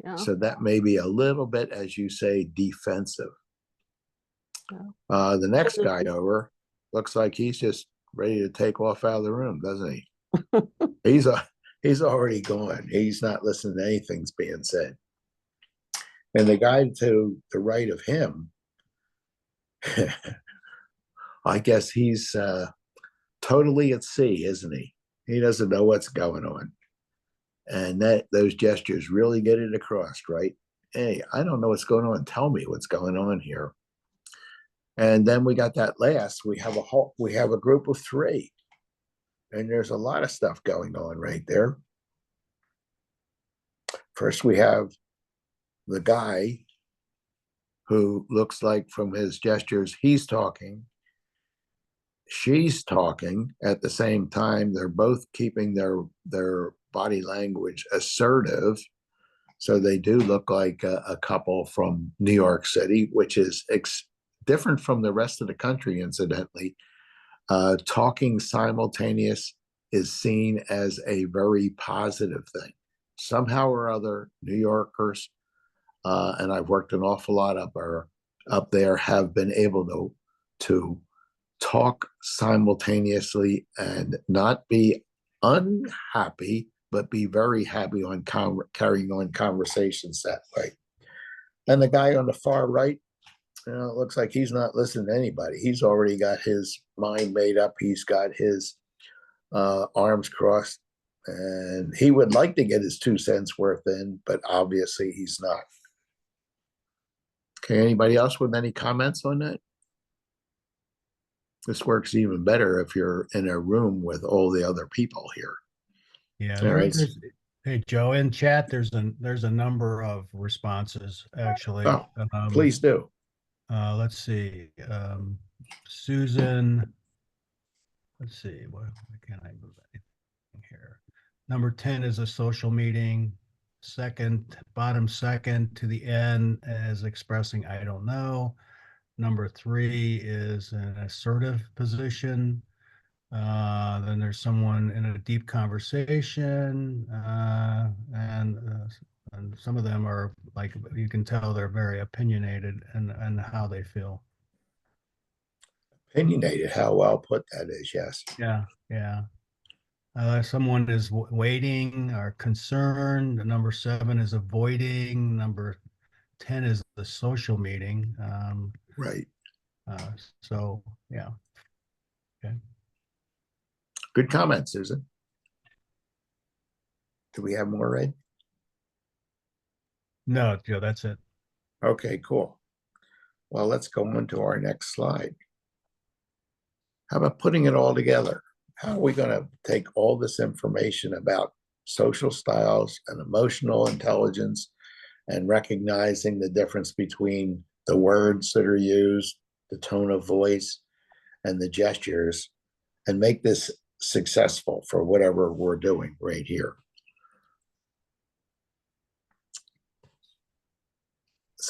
Yeah. So that may be a little bit, as you say, defensive. Yeah. The next guy over looks like he's just ready to take off out of the room, doesn't he? He's already gone. He's not listening to anything's being said. And the guy to the right of him, I guess he's totally at sea, isn't he? He doesn't know what's going on. And that those gestures really get it across, right? Hey, I don't know what's going on. Tell me what's going on here. And then we got that last. We have a group of three. And there's a lot of stuff going on right there. First, we have the guy who looks like from his gestures, he's talking. She's talking at the same time. They're both keeping their body language assertive. So they do look like a couple from New York City, which is different from the rest of the country, incidentally. Talking simultaneous is seen as a very positive thing. Somehow or other, New Yorkers, and I've worked an awful lot up there, have been able to talk simultaneously and not be unhappy, but be very happy on carrying on conversations that way. And the guy on the far right, it looks like he's not listening to anybody. He's already got his mind made up. He's got his arms crossed, and he would like to get his 2 cents worth in, but obviously he's not. Okay, anybody else with any comments on that? This works even better if you're in a room with all the other people here. Yeah, All right. hey, Joe, in chat, there's a number of responses, actually. Oh, please do. Let's see. Susan, let's see, why can't I move anything here? Number 10 is a social meeting. Bottom second to the end is expressing I don't know. Number 3 is an assertive position. Then there's someone in a deep conversation, and some of them are like, you can tell they're very opinionated and how they feel. Opinionated, how well put that is, yes. Yeah, yeah. Someone is waiting or concerned. Number 7 is avoiding. Number 10 is the social meeting. Right. So, yeah. Okay. Good comment, Susan. Do we have more, Ed? No, Joe, that's it. Okay, cool. Well, let's go on to our next slide. How about putting it all together? How are we going to take all this information about social styles and emotional intelligence and recognizing the difference between the words that are used, the tone of voice, and the gestures, and make this successful for whatever we're doing right here?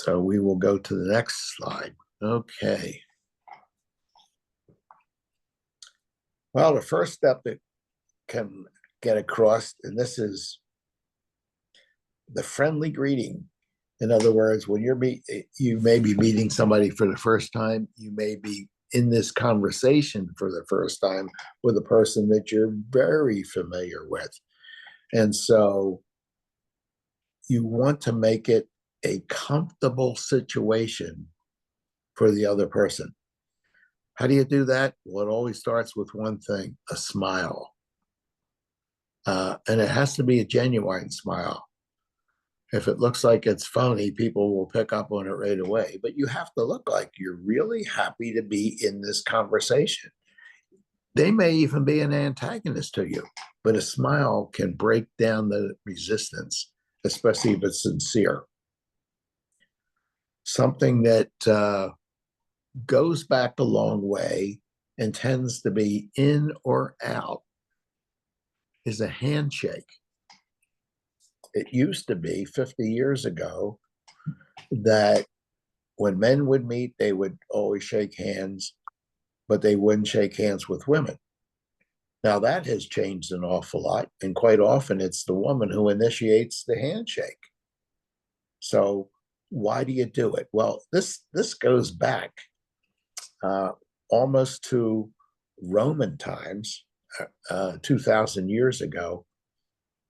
So we will go to the next slide. Okay. Well, the first step that can get across, and this is the friendly greeting. In other words, when you may be meeting somebody for the first time, you may be in this conversation for the first time with a person that you're very familiar with. And so you want to make it a comfortable situation for the other person. How do you do that? Well, it always starts with one thing, a smile. And it has to be a genuine smile. If it looks like it's phony, people will pick up on it right away. But you have to look like you're really happy to be in this conversation. They may even be an antagonist to you, but a smile can break down the resistance, especially if it's sincere. Something that goes back a long way and tends to be in or out is a handshake. It used to be 50 years ago that when men would meet, they would always shake hands, but they wouldn't shake hands with women. Now that has changed an awful lot, and quite often it's the woman who initiates the handshake. So why do you do it? Well, this goes back almost to Roman times, 2,000 years ago.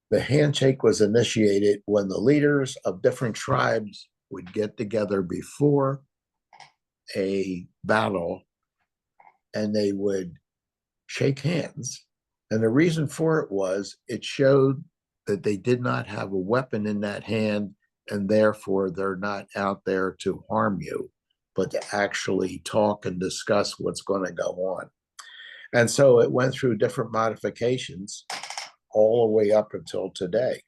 The handshake was initiated when the leaders of different tribes would get together before a battle and they would shake hands. And the reason for it was it showed that they did not have a weapon in that hand, and therefore they're not out there to harm you, but to actually talk and discuss what's going to go on. And so it went through different modifications all the way up until today.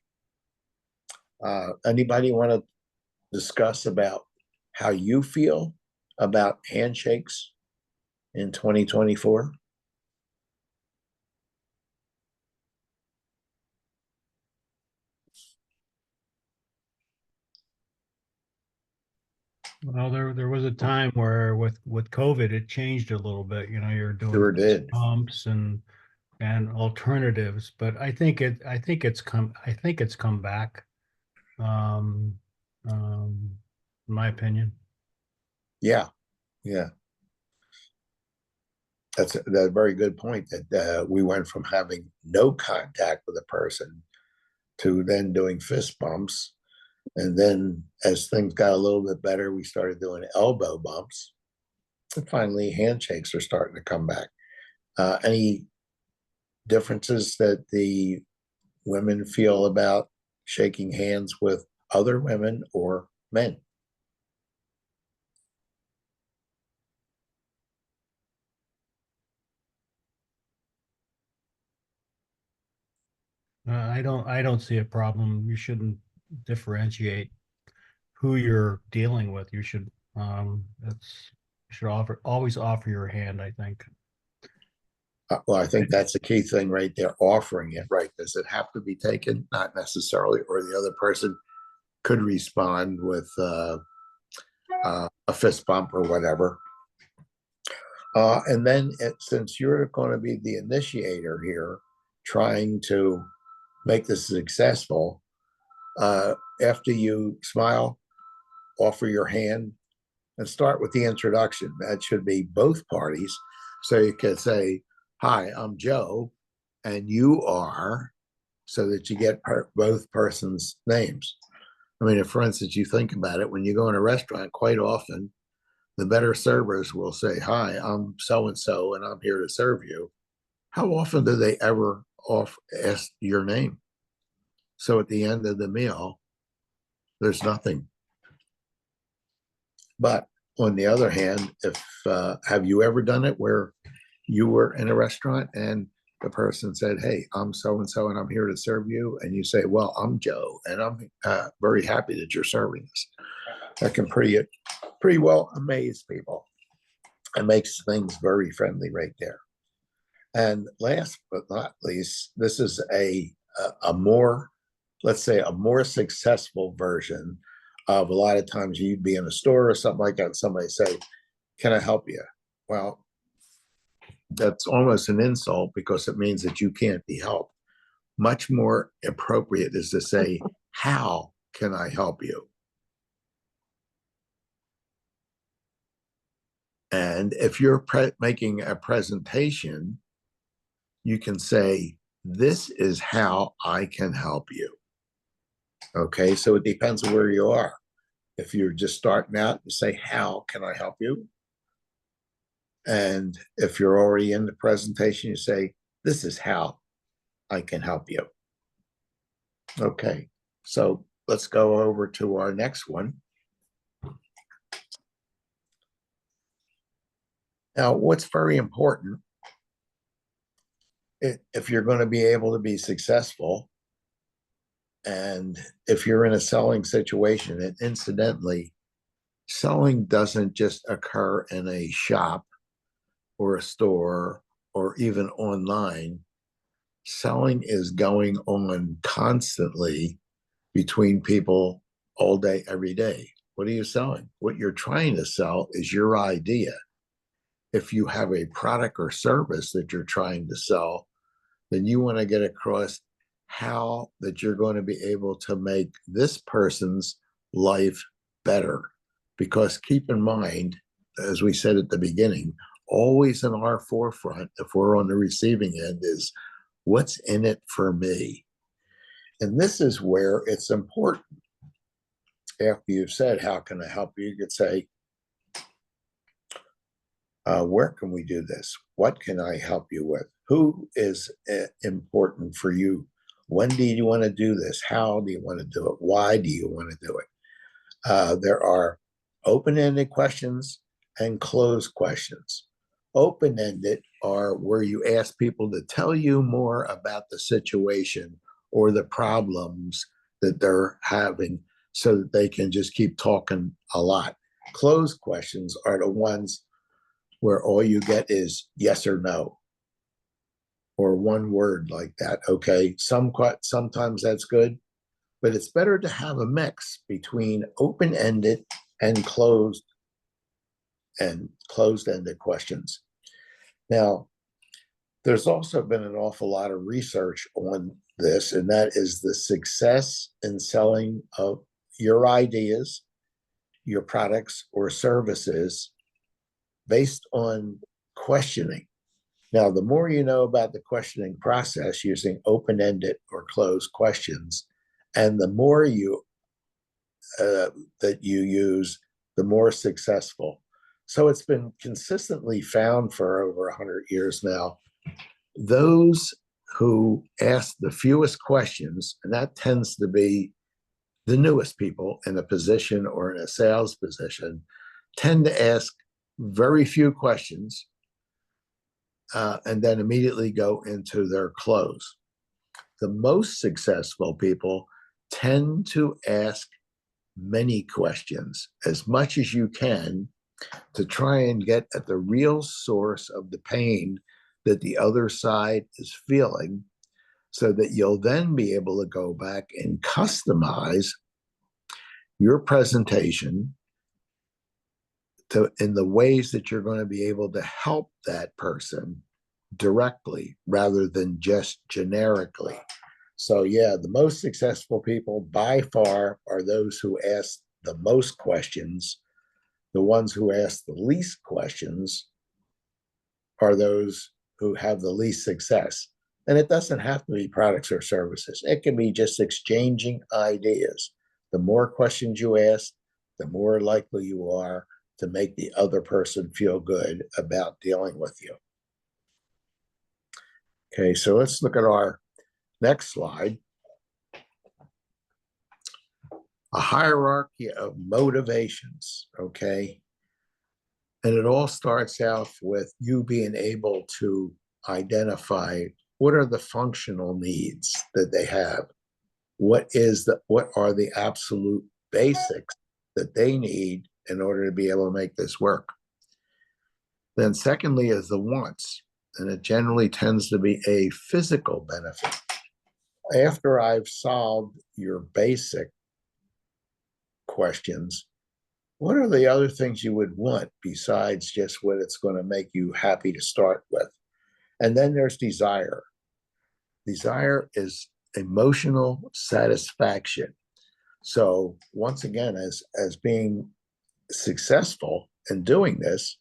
Anybody want to discuss about how you feel about handshakes in 2024? Well, there was a time where with COVID, it changed a little bit. You know, you're doing Sure did. bumps and alternatives, but I think it's come back. Um, um, in my opinion. Yeah, yeah. That's a very good point that we went from having no contact with a person to then doing fist bumps. And then as things got a little bit better, we started doing elbow bumps. And finally, handshakes are starting to come back. Any differences that the women feel about shaking hands with other women or men? I don't see a problem. You shouldn't differentiate who you're dealing with. That's you should always offer your hand, I think. Well, I think that's the key thing right there, offering it, right? Does it have to be taken? Not necessarily, or the other person could respond with a fist bump or whatever. And then since you're going to be the initiator here, trying to make this successful, after you smile, offer your hand, and start with the introduction. That should be both parties. So you can say, "Hi, I'm Joe, and you are," so that you get both persons' names. I mean, if, for instance, you think about it, when you go in a restaurant, quite often the better servers will say, "Hi, I'm so and so, and I'm here to serve you." How often do they ever ask your name? So at the end of the meal, there's nothing. But on the other hand, if have you ever done it where you were in a restaurant and the person said, "Hey, I'm so and so, and I'm here to serve you," and you say, "Well, I'm Joe, and I'm very happy that you're serving us." That can pretty well amaze people. It makes things very friendly right there. And last but not least, this is a more, let's say, a more successful version of a lot of times you'd be in a store or something like that, and somebody say, "Can I help you?" Well, that's almost an insult because it means that you can't be helped. Much more appropriate is to say, "How can I help you?" And if you're making a presentation, you can say, "This is how I can help you." Okay, so it depends on where you are. If you're just starting out, you say, "How can I help you?" And if you're already in the presentation, you say, "This is how I can help you." Okay, so let's go over to our next one. Now, what's very important, if you're going to be able to be successful, and if you're in a selling situation, and incidentally, selling doesn't just occur in a shop or a store or even online. Selling is going on constantly between people all day, every day. What are you selling? What you're trying to sell is your idea. If you have a product or service that you're trying to sell, then you want to get across how that you're going to be able to make this person's life better. Because keep in mind, as we said at the beginning, always in our forefront, if we're on the receiving end, is what's in it for me. And this is where it's important. After you've said, "How can I help you?" You could say, where can we do this? What can I help you with? Who is important for you? When do you want to do this? How do you want to do it? Why do you want to do it? There are open-ended questions and closed questions. Open-ended are where you ask people to tell you more about the situation or the problems that they're having so that they can just keep talking a lot. Closed questions are the ones where all you get is yes or no, or one word like that. Okay, sometimes that's good, but it's better to have a mix between open-ended and closed-ended questions. Now, there's also been an awful lot of research on this, and that is the success in selling of your ideas, your products or services based on questioning. Now, the more you know about the questioning process using open-ended or closed questions, and the more that you use, the more successful. So it's been consistently found for over 100 years now. Those who ask the fewest questions, and that tends to be the newest people in a position or in a sales position, tend to ask very few questions and then immediately go into their close. The most successful people tend to ask many questions, as much as you can, to try and get at the real source of the pain that the other side is feeling, so that you'll then be able to go back and customize your presentation in the ways that you're going to be able to help that person directly rather than just generically. So yeah, the most successful people by far are those who ask the most questions. The ones who ask the least questions are those who have the least success. And it doesn't have to be products or services. It can be just exchanging ideas. The more questions you ask, the more likely you are to make the other person feel good about dealing with you. Okay, so let's look at our next slide. A hierarchy of motivations, okay? And it all starts out with you being able to identify what are the functional needs that they have. What are the absolute basics that they need in order to be able to make this work? Then secondly is the wants, and it generally tends to be a physical benefit. After I've solved your basic questions, what are the other things you would want besides just what it's going to make you happy to start with? And then there's desire. Desire is emotional satisfaction. So once again, as being successful in doing this,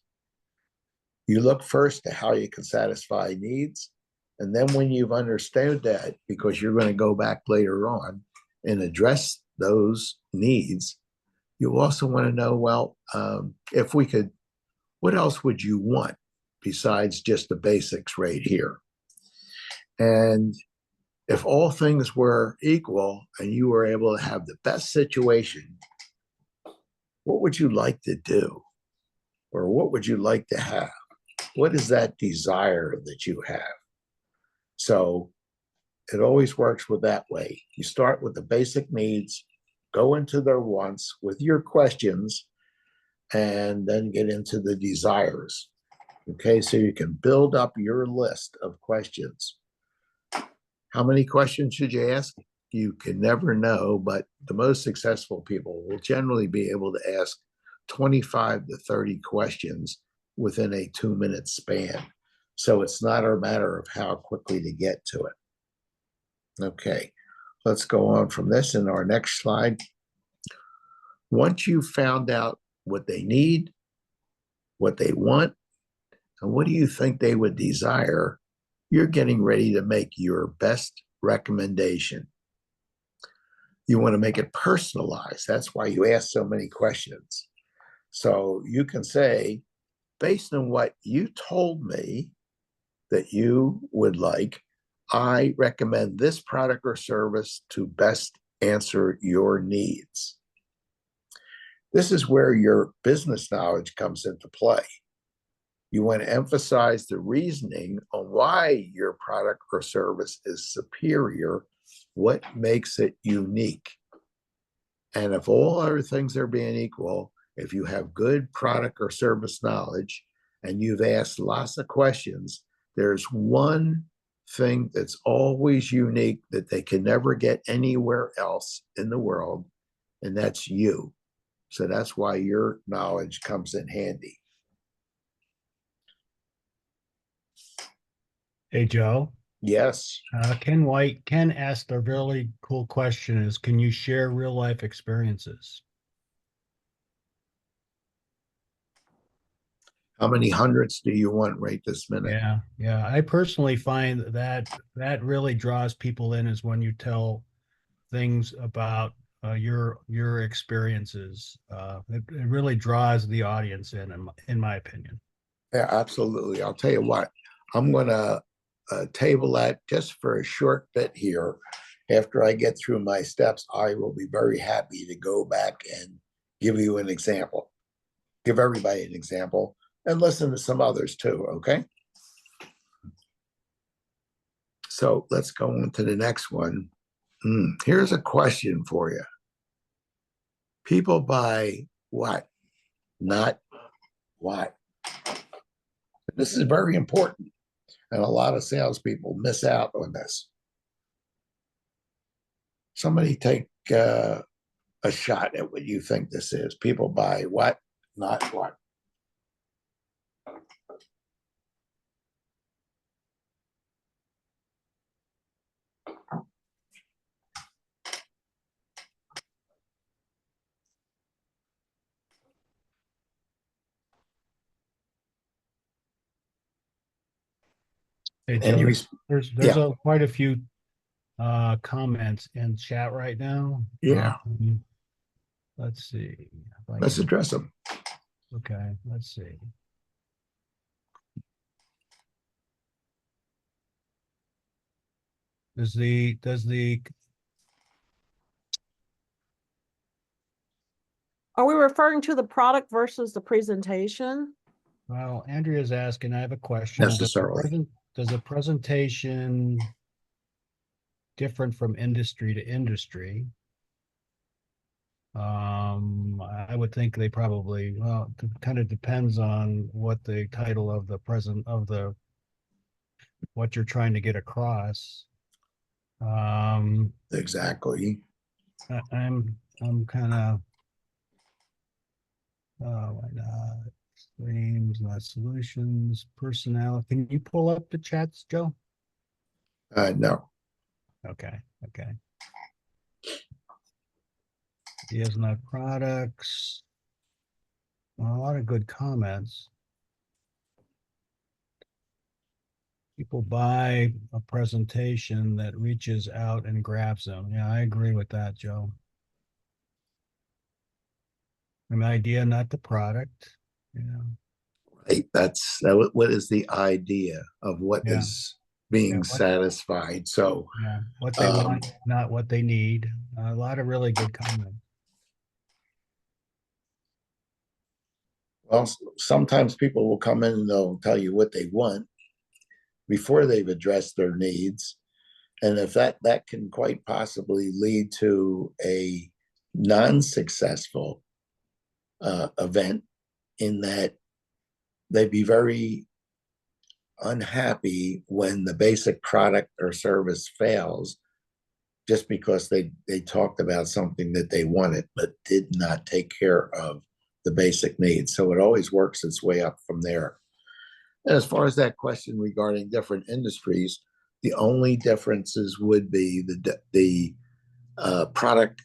you look first at how you can satisfy needs. And then when you've understood that, because you're going to go back later on and address those needs, you also want to know, well, if we could, what else would you want besides just the basics right here? And if all things were equal and you were able to have the best situation, what would you like to do? Or what would you like to have? What is that desire that you have? So it always works with that way. You start with the basic needs, go into their wants with your questions, and then get into the desires. Okay, so you can build up your list of questions. How many questions should you ask? You can never know, but the most successful people will generally be able to ask 25 to 30 questions within a 2-minute span. So it's not a matter of how quickly to get to it. Okay, let's go on from this in our next slide. Once you've found out what they need, what they want, and what do you think they would desire, you're getting ready to make your best recommendation. You want to make it personalized. That's why you ask so many questions. So you can say, based on what you told me that you would like, I recommend this product or service to best answer your needs. This is where your business knowledge comes into play. You want to emphasize the reasoning on why your product or service is superior, what makes it unique. And if all other things are being equal, if you have good product or service knowledge and you've asked lots of questions, there's one thing that's always unique that they can never get anywhere else in the world, and that's you. So that's why your knowledge comes in handy. Hey, Joe. Yes. Ken asked a really cool question is, can you share real life experiences? How many hundreds do you want right this minute? Yeah. I personally find that really draws people in is when you tell things about your experiences. It really draws the audience in my opinion. Yeah, absolutely. I'll tell you what, I'm going to table that just for a short bit here. After I get through my steps, I will be very happy to go back and give you an example, give everybody an example, and listen to some others too, okay? So let's go on to the next one. Here's a question for you. People buy what? Not what. This is very important. And a lot of salespeople miss out on this. Somebody take a shot at what you think this is. People buy what, not what. Hey, And Joe, you, there's yeah, quite a few comments in chat right now. yeah. Let's see if I Let's can. address them. Okay, let's see. Does the Are we referring to the product versus the presentation? well, Andrea's asking, I have a question. Necessarily. Does a presentation different from industry to industry? I would think they probably, well, it kind of depends on what the title of the what you're trying to get across. Exactly. I'm kind of Why not? Claims, not solutions, personnel. Can you pull up the chats, Joe? No, Okay, okay. Ideas, not products. Well, a lot of good comments. People buy a presentation that reaches out and grabs them. Yeah, I agree with that, Joe. An idea, not the product. Yeah, right, what is the idea of what yeah, is yeah. being What, satisfied? So, yeah, what they um, want, not what they need. A lot of really good comments. well, sometimes people will come in and they'll tell you what they want before they've addressed their needs. And if that can quite possibly lead to a non-successful event, in that they'd be very unhappy when the basic product or service fails, just because they talked about something that they wanted but did not take care of the basic needs. So it always works its way up from there. And as far as that question regarding different industries, the only differences would be the product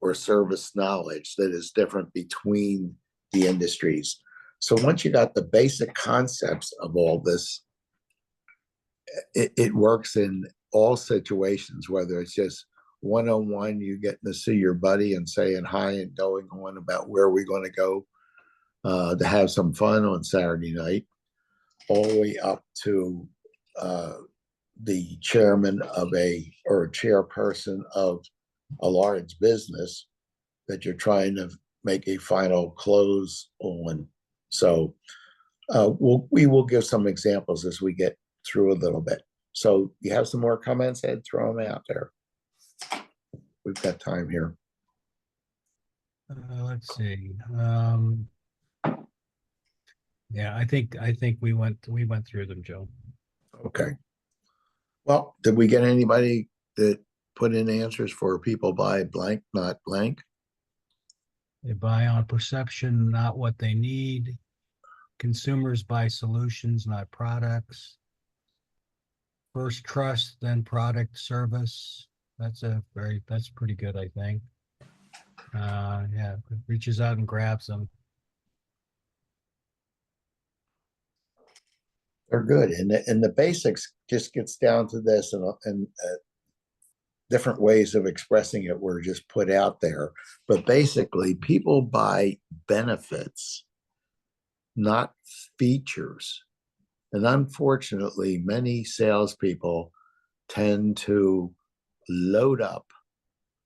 or service knowledge that is different between the industries. So once you got the basic concepts of all this, it works in all situations, whether it's just one-on-one, you getting to see your buddy and saying hi and going on about where we're going to go to have some fun on Saturday night, all the way up to the chairman of or a chairperson of a large business that you're trying to make a final close on. So we will give some examples as we get through a little bit. So you have some more comments, Ed? Throw them out there. We've got time here. Let's see. Yeah, I think we went through them, Joe. Okay. Well, did we get anybody that put in answers for people buy blank, not blank? They buy on perception, not what they need. Consumers buy solutions, not products. First trust, then product service. That's pretty good, I think. Yeah, reaches out and grabs them. They're good. And the basics just gets down to this, and different ways of expressing it were just put out there. But basically, people buy benefits, not features. And unfortunately, many salespeople tend to load up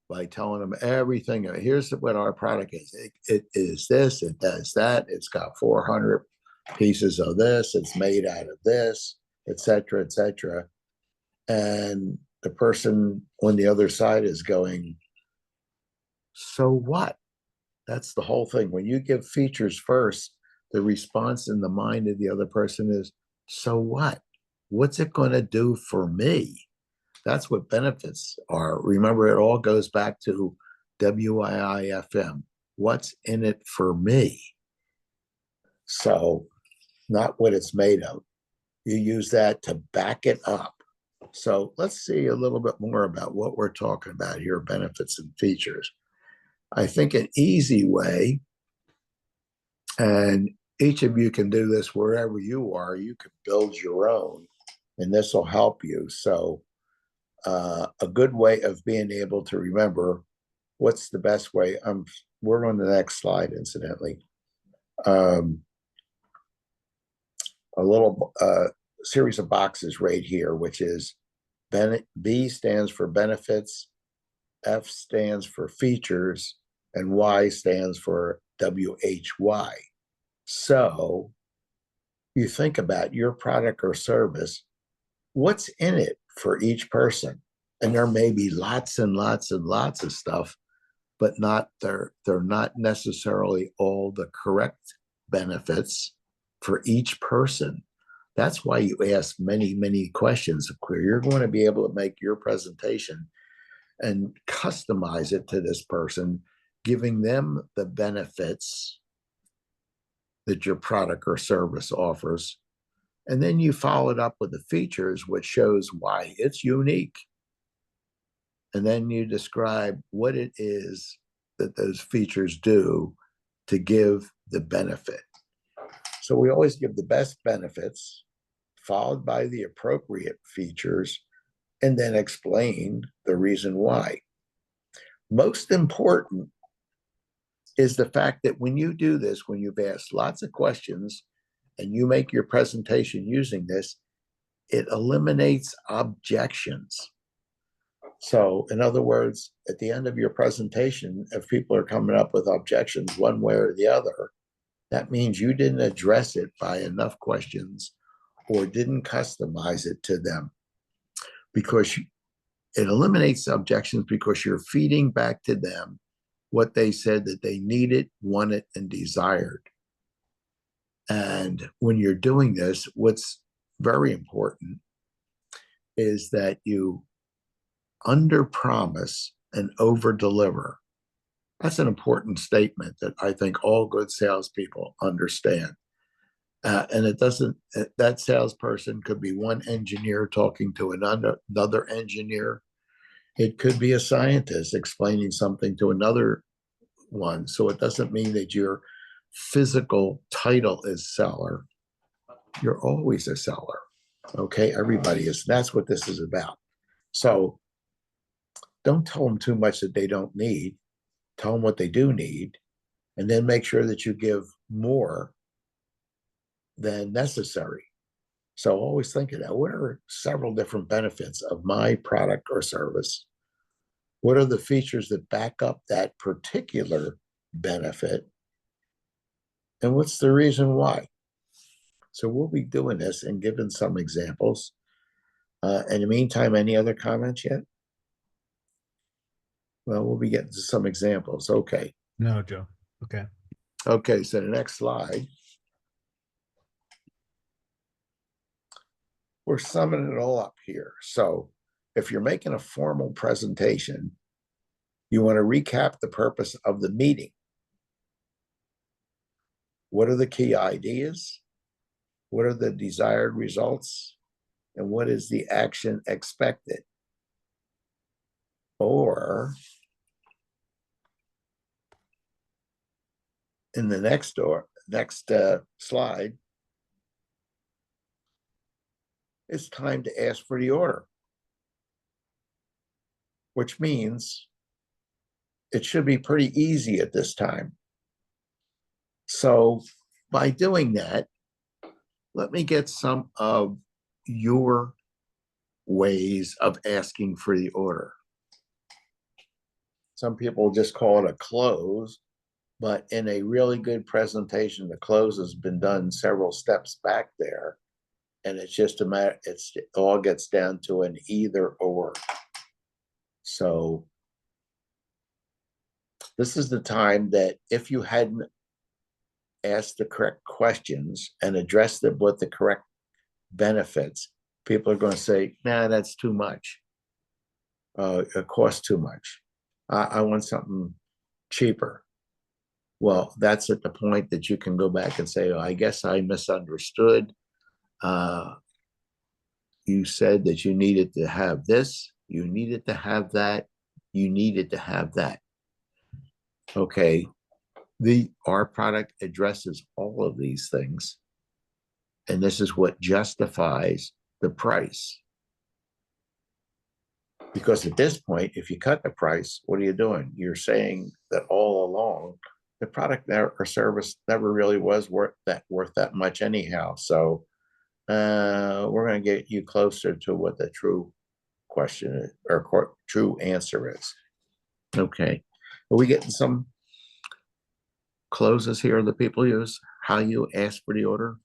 by telling them everything. Here's what our product is. It is this, it does that, it's got 400 pieces of this, it's made out of this, etc., etc. And the person on the other side is going, so what? That's the whole thing. When you give features first, the response in the mind of the other person is, so what? What's it going to do for me? That's what benefits are. Remember, it all goes back to WIIFM. What's in it for me? So, not what it's made of. You use that to back it up. So, let's see a little bit more about what we're talking about here, benefits and features. I think an easy way, and each of you can do this wherever you are, you can build your own, and this will help you. So, a good way of being able to remember what's the best way. We're on the next slide, incidentally. A little series of boxes right here, which is B stands for benefits, F stands for features, and Y stands for WHY. So you think about your product or service, what's in it for each person? And there may be lots and lots and lots of stuff, but they're not necessarily all the correct benefits for each person. That's why you ask many, many questions. You're going to be able to make your presentation and customize it to this person, giving them the benefits that your product or service offers. And then you follow it up with the features, which shows why it's unique. And then you describe what it is that those features do to give the benefit. So we always give the best benefits, followed by the appropriate features, and then explain the reason why. Most important is the fact that when you do this, when you've asked lots of questions and you make your presentation using this, it eliminates objections. So in other words, at the end of your presentation, if people are coming up with objections one way or the other, that means you didn't address it by enough questions or didn't customize it to them, because it eliminates objections because you're feeding back to them what they said that they needed, wanted, and desired. And when you're doing this, what's very important is that you under promise and over deliver. That's an important statement that I think all good salespeople understand. And it doesn't, that salesperson could be one engineer talking to another engineer. It could be a scientist explaining something to another one. So it doesn't mean that your physical title is seller. You're always a seller. Okay, everybody is. That's what this is about. So don't tell them too much that they don't need. Tell them what they do need, and then make sure that you give more than necessary. So always think of that. What are several different benefits of my product or service? What are the features that back up that particular benefit? And what's the reason why? So we'll be doing this and giving some examples. In the meantime, any other comments yet? Well, we'll be getting to some examples. Okay. No, Joe. Okay. Okay, so the next slide. We're summing it all up here. So if you're making a formal presentation, you want to recap the purpose of the meeting. What are the key ideas? What are the desired results? And what is the action expected? Or in the next slide, it's time to ask for the order, which means it should be pretty easy at this time. So by doing that, let me get some of your ways of asking for the order. Some people just call it a close, but in a really good presentation, the close has been done several steps back there. And it's just a matter, it all gets down to an either or. So this is the time that if you hadn't asked the correct questions and addressed it with the correct benefits, people are going to say, nah, that's too much. It costs too much. I want something cheaper. Well, that's at the point that you can go back and say, oh, I guess I misunderstood. You said that you needed to have this, you needed to have that, you needed to have that. Okay, our product addresses all of these things, and this is what justifies the price. Because at this point, if you cut the price, what are you doing? You're saying that all along, the product or service never really was worth that much anyhow. So we're going to get you closer to what the true question is, or true answer is. Okay. Are we getting some closes here that people use? How you ask for the order?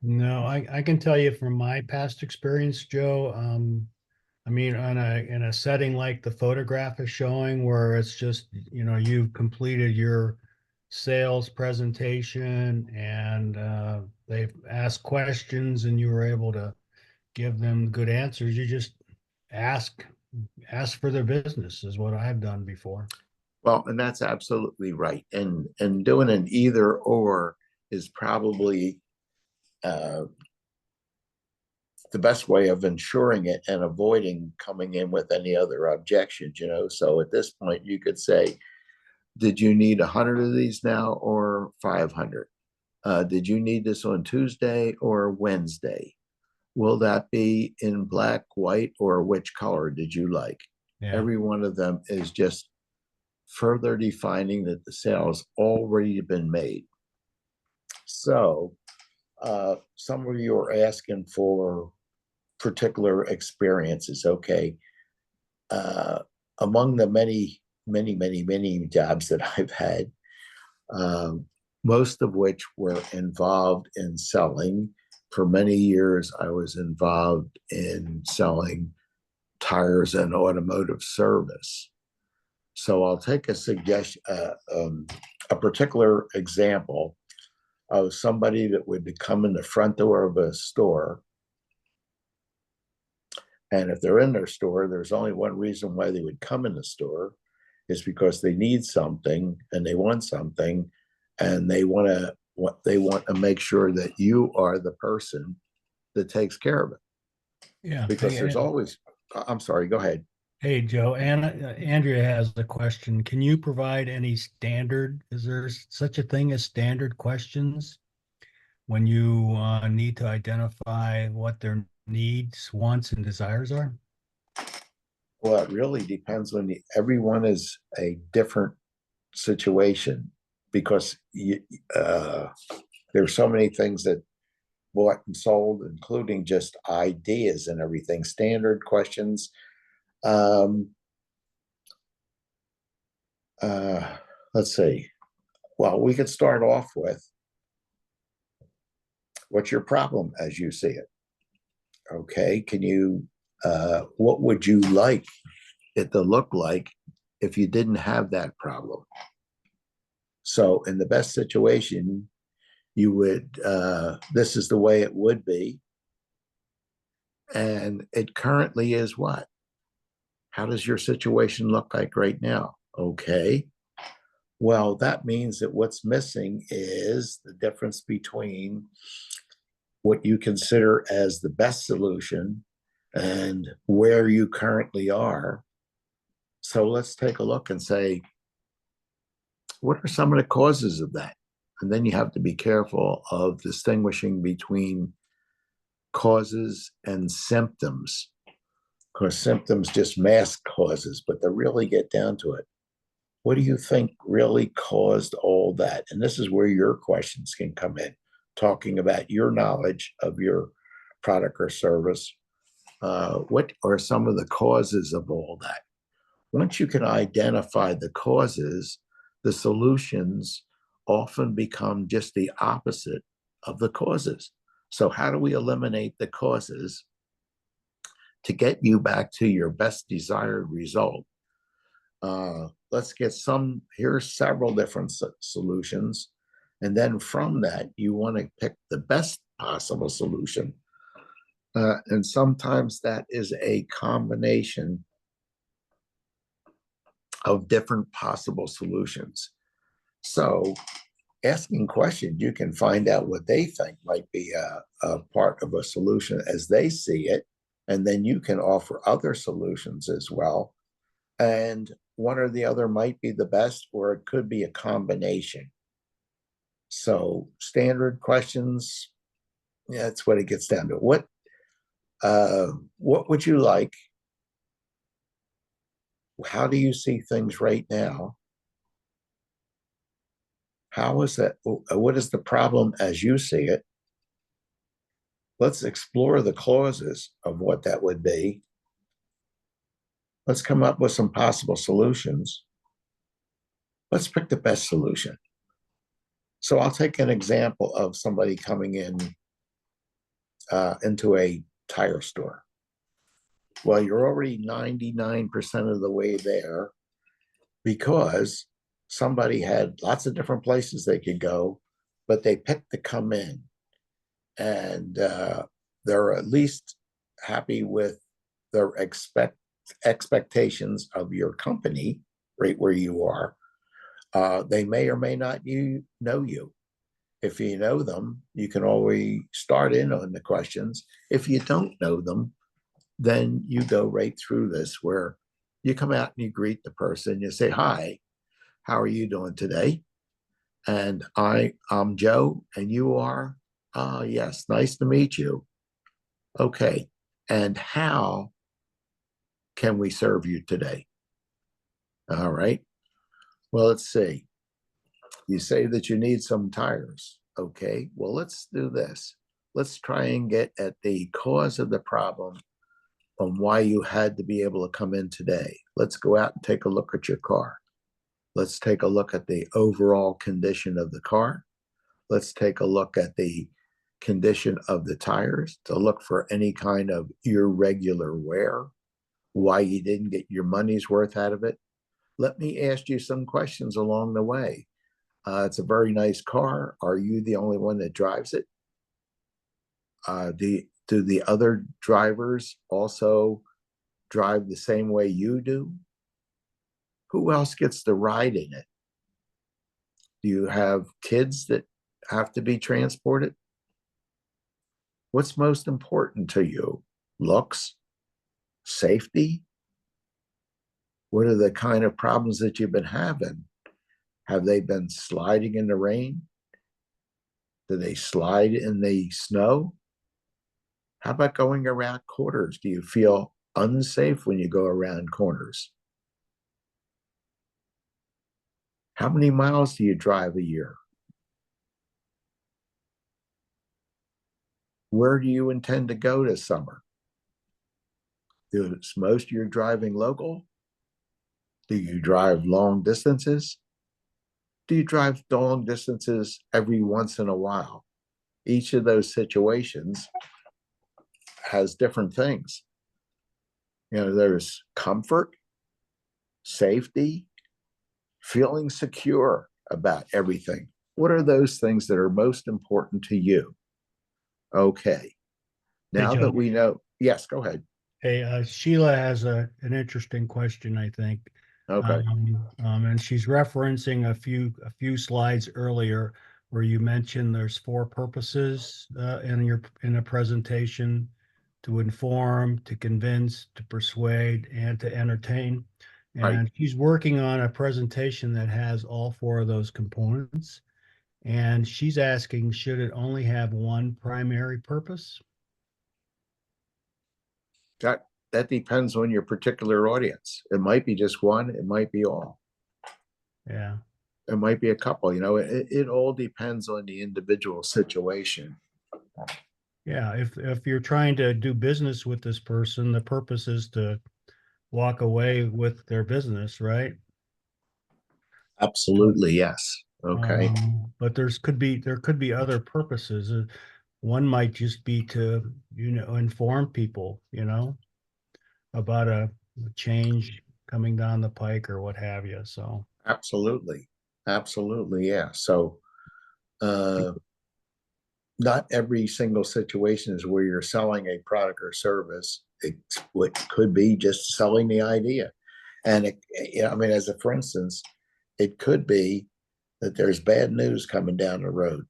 No, I can tell you from my past experience, Joe. I mean, in a setting like the photograph is showing, where it's just, you've completed your sales presentation and they've asked questions and you were able to give them good answers. You just ask for their business is what I've done before. Well, and that's absolutely right. And doing an either or is probably the best way of ensuring it and avoiding coming in with any other objections, So at this point, you could say, did you need 100 of these now or 500? Did you need this on Tuesday or Wednesday? Will that be in black, white, or which color did you like? Yeah. Every one of them is just further defining that the sale's already been made. So some of you are asking for particular experiences. Okay. Among the many jobs that I've had, most of which were involved in selling. For many years, I was involved in selling tires and automotive service. So I'll take a suggestion, a particular example of somebody that would come in the front door of a store. And if they're in their store, there's only one reason why they would come in the store, is because they need something and they want something, and they want to make sure that you are the person that takes care of it. Yeah. Because there's always, I'm sorry, go ahead. Hey, Joe, Andrea has a question. Can you provide any standard? Is there such a thing as standard questions when you need to identify what their needs, wants, and desires are? Well, it really depends on everyone is a different situation, because there's so many things that bought and sold, including just ideas and everything. Standard questions. Let's see. Well, we could start off with, what's your problem as you see it? Okay. Can you, what would you like it to look like if you didn't have that problem? So in the best situation, you would, this is the way it would be. And it currently is what? How does your situation look like right now? Okay. Well, that means that what's missing is the difference between what you consider as the best solution and where you currently are. So let's take a look and say, what are some of the causes of that? And then you have to be careful of distinguishing between causes and symptoms, because symptoms just mask causes, but to really get down to it, what do you think really caused all that? And this is where your questions can come in, talking about your knowledge of your product or service. What are some of the causes of all that? Once you can identify the causes, the solutions often become just the opposite of the causes. So how do we eliminate the causes to get you back to your best desired result? Let's get here's several different solutions. And then from that, you want to pick the best possible solution. And sometimes that is a combination of different possible solutions. So asking questions, you can find out what they think might be a part of a solution as they see it. And then you can offer other solutions as well. And one or the other might be the best, or it could be a combination. So standard questions, yeah, that's what it gets down to. What would you like? How do you see things right now? How is that? What is the problem as you see it? Let's explore the causes of what that would be. Let's come up with some possible solutions. Let's pick the best solution. So I'll take an example of somebody coming in into a tire store. Well, you're already 99% of the way there, because somebody had lots of different places they could go, but they picked to come in. And they're at least happy with their expectations of your company, right where you are. They may or may not know you. If you know them, you can always start in on the questions. If you don't know them, then you go right through this where you come out and you greet the person. You say, hi, how are you doing today? And I'm Joe, and you are? Yes, nice to meet you. Okay. And how can we serve you today? All right. Well, let's see. You say that you need some tires. Okay. Well, let's do this. Let's try and get at the cause of the problem on why you had to be able to come in today. Let's go out and take a look at your car. Let's take a look at the overall condition of the car. Let's take a look at the condition of the tires to look for any kind of irregular wear, why you didn't get your money's worth out of it. Let me ask you some questions along the way. It's a very nice car. Are you the only one that drives it? Do the other drivers also drive the same way you do? Who else gets to ride in it? Do you have kids that have to be transported? What's most important to you? Looks? Safety? What are the kind of problems that you've been having? Have they been sliding in the rain? Do they slide in the snow? How about going around corners? Do you feel unsafe when you go around corners? How many miles do you drive a year? Where do you intend to go this summer? Is most of your driving local? Do you drive long distances? Do you drive long distances every once in a while? Each of those situations has different things. You know, there's comfort, safety, feeling secure about everything. What are those things that are most important to you? Okay. Now Joe. that we know, yes, go ahead. Hey, Sheila has an interesting question, I think. Okay. And she's referencing a few slides earlier where you mentioned there's four purposes in a presentation: to inform, to convince, to persuade, and to entertain. Right. And she's working on a presentation that has all four of those components. And she's asking, should it only have one primary purpose? That depends on your particular audience. It might be just one, it might be all. Yeah. It might be a couple, you know, it all depends on the individual situation. Yeah, if you're trying to do business with this person, the purpose is to walk away with their business, right? Absolutely, yes. Okay. But there could be other purposes. One might just be to, inform people, about a change coming down the pike or what have you. So, Absolutely. Absolutely, yeah. So uh not every single situation is where you're selling a product or service. What could be just selling the idea. And I mean, as a for instance, it could be that there's bad news coming down the road.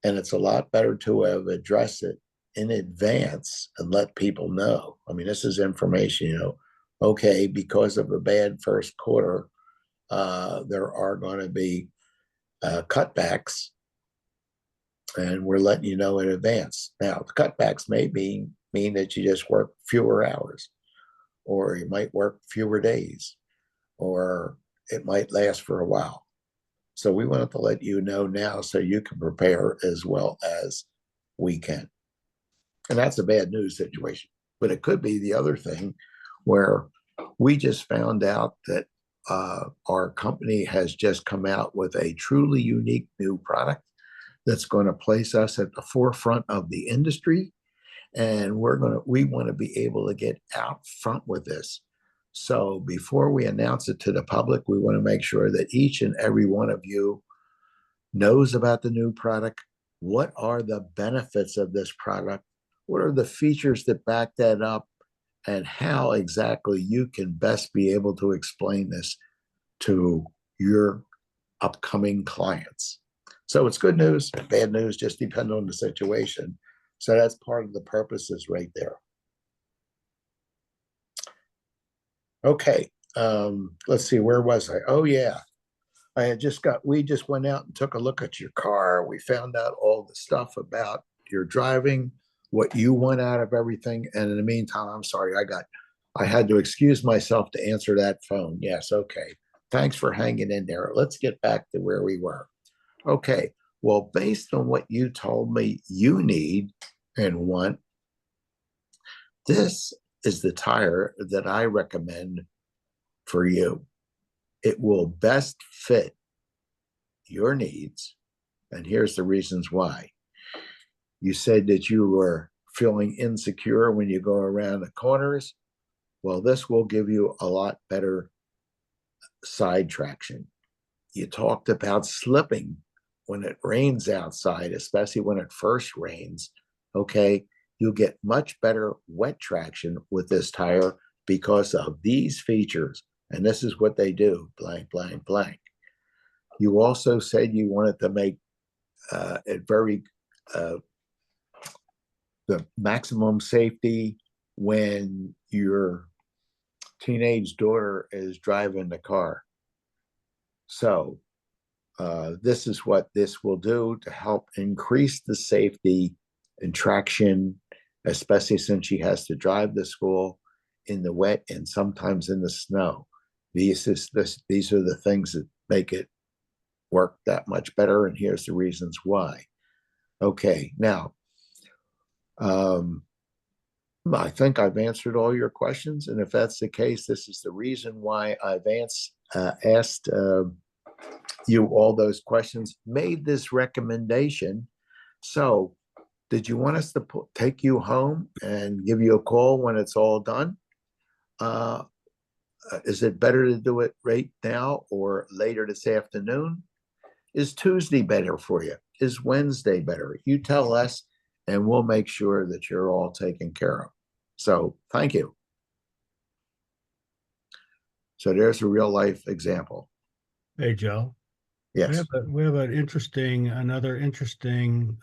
And it's a lot better to have addressed it in advance and let people know. I mean, this is information, okay, because of a bad first quarter, there are going to be cutbacks, and we're letting you know in advance. Now, the cutbacks may mean that you just work fewer hours, or you might work fewer days, or it might last for a while. So we wanted to let you know now so you can prepare as well as we can. And that's a bad news situation. But it could be the other thing where we just found out that our company has just come out with a truly unique new product that's going to place us at the forefront of the industry. And we want to be able to get out front with this. So before we announce it to the public, we want to make sure that each and every one of you knows about the new product. What are the benefits of this product? What are the features that back that up? And how exactly you can best be able to explain this to your upcoming clients. So it's good news, bad news, just depend on the situation. So that's part of the purposes right there. Okay, let's see, where was I? Oh, yeah. We just went out and took a look at your car. We found out all the stuff about your driving, what you want out of everything. And in the meantime, I'm sorry, I had to excuse myself to answer that phone. Yes, okay. Thanks for hanging in there. Let's get back to where we were. Okay, well, based on what you told me you need and want, this is the tire that I recommend for you. It will best fit your needs. And here's the reasons why. You said that you were feeling insecure when you go around the corners. Well, this will give you a lot better side traction. You talked about slipping when it rains outside, especially when it first rains. Okay, you'll get much better wet traction with this tire because of these features. And this is what they do, blank, blank, blank. You also said you wanted to make it very the maximum safety when your teenage daughter is driving the car. So this is what this will do to help increase the safety and traction, especially since she has to drive to school in the wet and sometimes in the snow. These are the things that make it work that much better, and here's the reasons why. Okay, now, I think I've answered all your questions, and if that's the case, this is the reason why I've asked you all those questions, made this recommendation. So, did you want us to take you home and give you a call when it's all done? Is it better to do it right now or later this afternoon? Is Tuesday better for you? Is Wednesday better? You tell us, and we'll make sure that you're all taken care of. So thank you. So there's a real life example. Hey, Joe. Yes. We have another interesting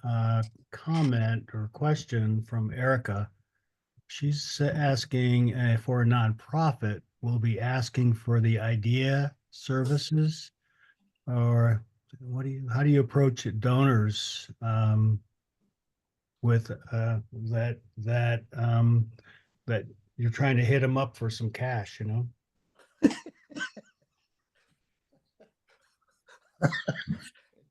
comment or question from Erica. She's asking for a nonprofit will be asking for the idea services, or how do you approach donors with that you're trying to hit them up for some cash, you know?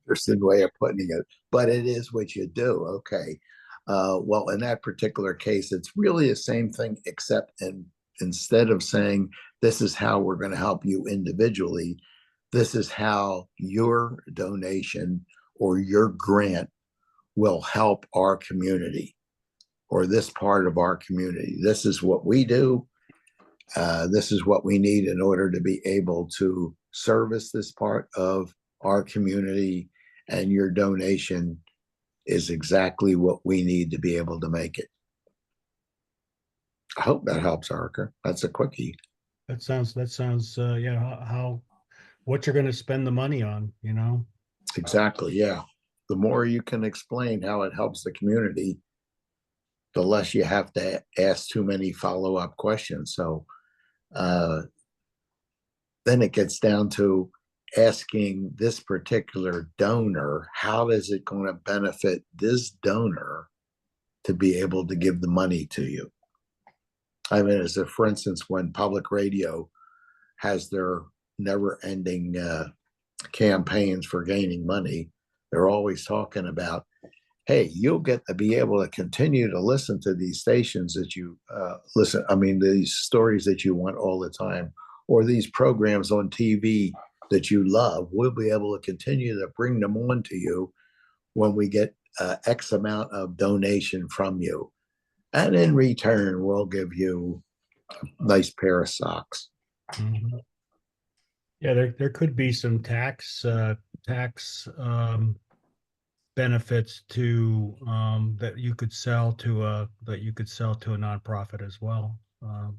Interesting way of putting it, but it is what you do. Okay. Well, in that particular case, it's really the same thing, except instead of saying this is how we're going to help you individually, this is how your donation or your grant will help our community or this part of our community. This is what we do. This is what we need in order to be able to service this part of our community, and your donation is exactly what we need to be able to make it. I hope that helps, Erica. That's a quickie. That sounds yeah, what you're going to spend the money on, you know? Exactly. Yeah. The more you can explain how it helps the community, the less you have to ask too many follow-up questions. So then it gets down to asking this particular donor, how is it going to benefit this donor to be able to give the money to you? I mean, as a, for instance, when public radio has their never-ending campaigns for gaining money, they're always talking about, hey, you'll get to be able to continue to listen to these stations that you these stories that you want all the time, or these programs on TV that you love. We'll be able to continue to bring them on to you when we get X amount of donation from you. And in return, we'll give you a nice pair of socks. Mhm. Yeah, there could be some tax benefits to that you could sell to a nonprofit as well.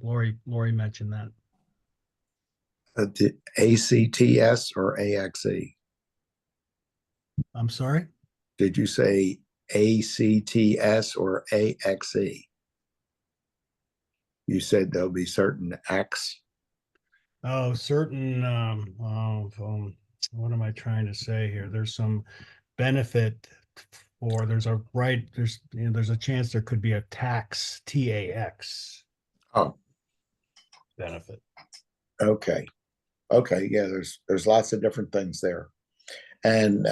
Lori mentioned that. The ACTS or AXE? I'm sorry? Did you say ACTS or AXE? You said there'll be certain acts. Oh, certain, what am I trying to say here? There's some benefit for, there's a chance there could be a tax, TAX Oh, benefit. okay. Okay. Yeah, there's lots of different things there. And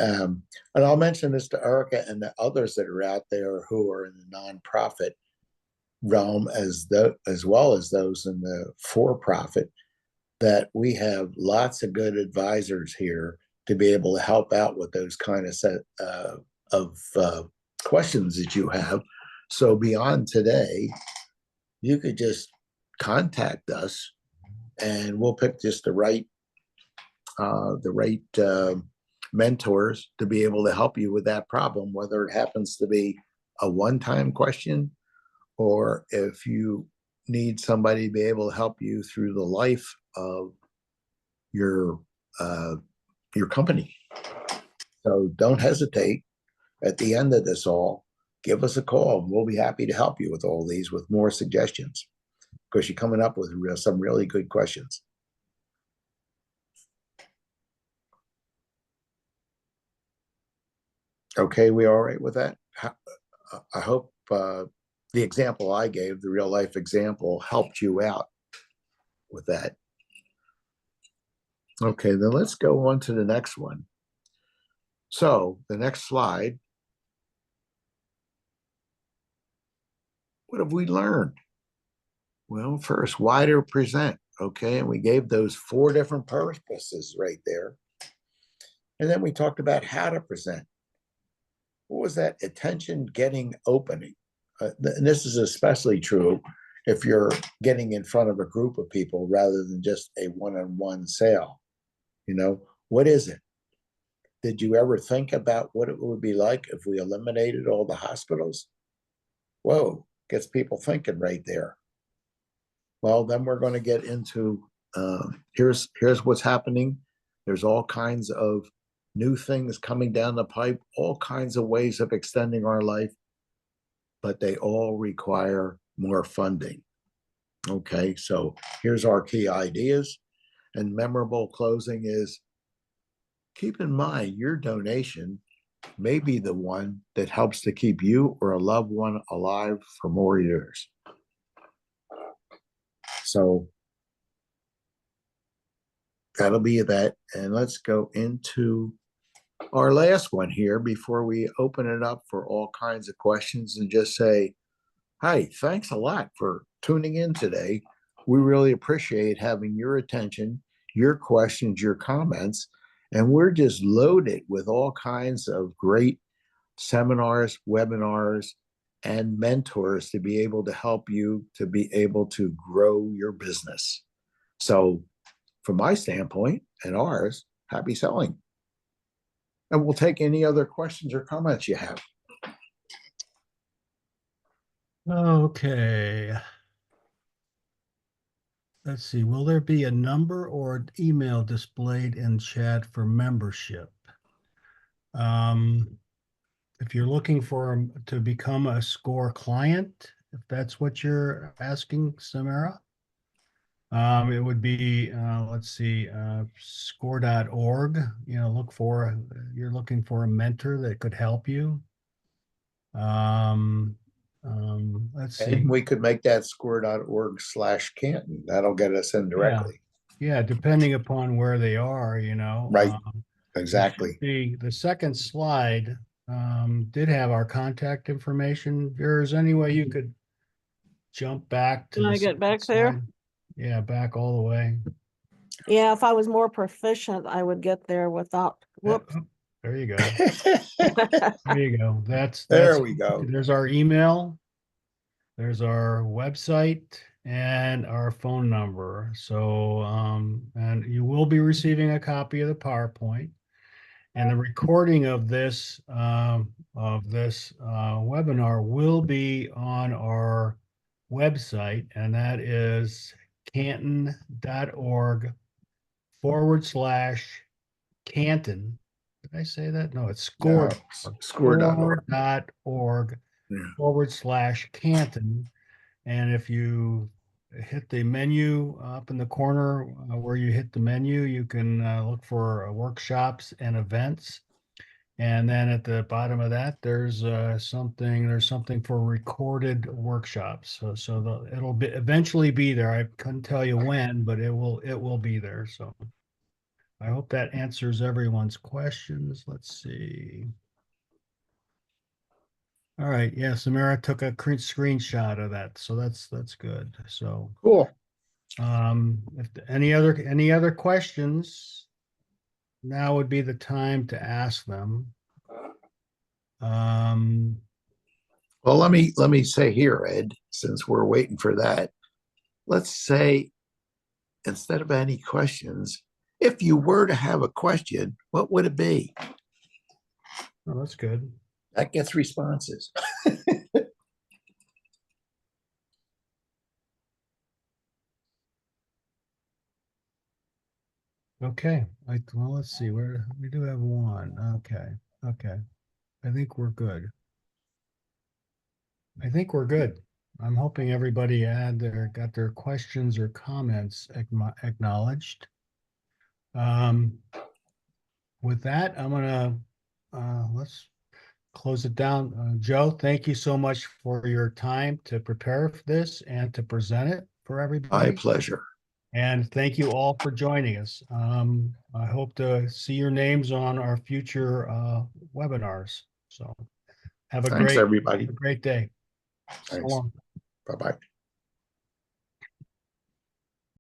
I'll mention this to Erica and the others that are out there who are in the nonprofit realm as well as those in the for-profit, that we have lots of good advisors here to be able to help out with those kind of set of questions that you have. So beyond today, you could just contact us, and we'll pick just the right mentors to be able to help you with that problem, whether it happens to be a one-time question, or if you need somebody to be able to help you through the life of your company. So don't hesitate. At the end of this all, give us a call. We'll be happy to help you with all these with more suggestions, because you're coming up with some really good questions. Okay, we all right with that? I hope the example I gave, the real life example, helped you out with that. Okay, then let's go on to the next one. So the next slide. What have we learned? Well, first, why to present. Okay, and we gave those 4 different purposes right there. And then we talked about how to present. What was that? Attention getting opening. And this is especially true if you're getting in front of a group of people rather than just a one-on-one sale. You know, what is it? Did you ever think about what it would be like if we eliminated all the hospitals? Whoa, gets people thinking right there. Well, then we're going to get into here's what's happening. There's all kinds of new things coming down the pipe, all kinds of ways of extending our life, but they all require more funding. Okay, so here's our key ideas. And memorable closing is, keep in mind your donation may be the one that helps to keep you or a loved one alive for more years. So that'll be that. And let's go into our last one here before we open it up for all kinds of questions, and just say, hi, thanks a lot for tuning in today. We really appreciate having your attention, your questions, your comments, and we're just loaded with all kinds of great seminars, webinars, and mentors to be able to help you to be able to grow your business. So from my standpoint and ours, happy selling. And we'll take any other questions or comments you have. Okay. Let's see, will there be a number or email displayed in chat for membership? If you're looking to become a SCORE client, if that's what you're asking, Samara, it would be, let's see, score.org. You're looking for a mentor that could help you. Let's see. And we could make that score.org/Canton. That'll get us in directly. Yeah, depending upon where they are, Right. Exactly. The second slide did have our contact information. If there's any way you could jump back to Can the I get second back there? slide? Yeah, back all the way. Yeah, if I was more proficient, I would get there without, whoops. Oh, there you go. There you go. There we go. There's our email. There's our website and our phone number. So, and you will be receiving a copy of the PowerPoint, and the recording of this webinar will be on our website, and that is canton.org/Canton, Did I say that? No, it's No, score. score.org. Score.org Yeah. /Canton. And if you hit the menu up in the corner where you hit the menu, you can look for workshops and events. And then at the bottom of that, there's something for recorded workshops. It'll be eventually be there. I couldn't tell you when, but it will be there. So I hope that answers everyone's questions. Let's see. All right. Yeah, Samara took a screenshot of that, so that's good. So Cool. if any other questions, now would be the time to ask them. Um, Well, let me say here, Ed, since we're waiting for that, let's say instead of any questions, if you were to have a question, what would it be? oh, that's good. That gets responses. Okay. Well, let's see where we do have one. Okay. Okay. I think we're good. I think we're good. I'm hoping everybody got their questions or comments acknowledged. With that, I'm gonna let's close it down. Joe, thank you so much for your time to prepare for this and to present it for My everybody. pleasure. And thank you all for joining us. I hope to see your names on our future webinars. So have a Thanks, great everybody. day. So Thanks. long. Bye-bye.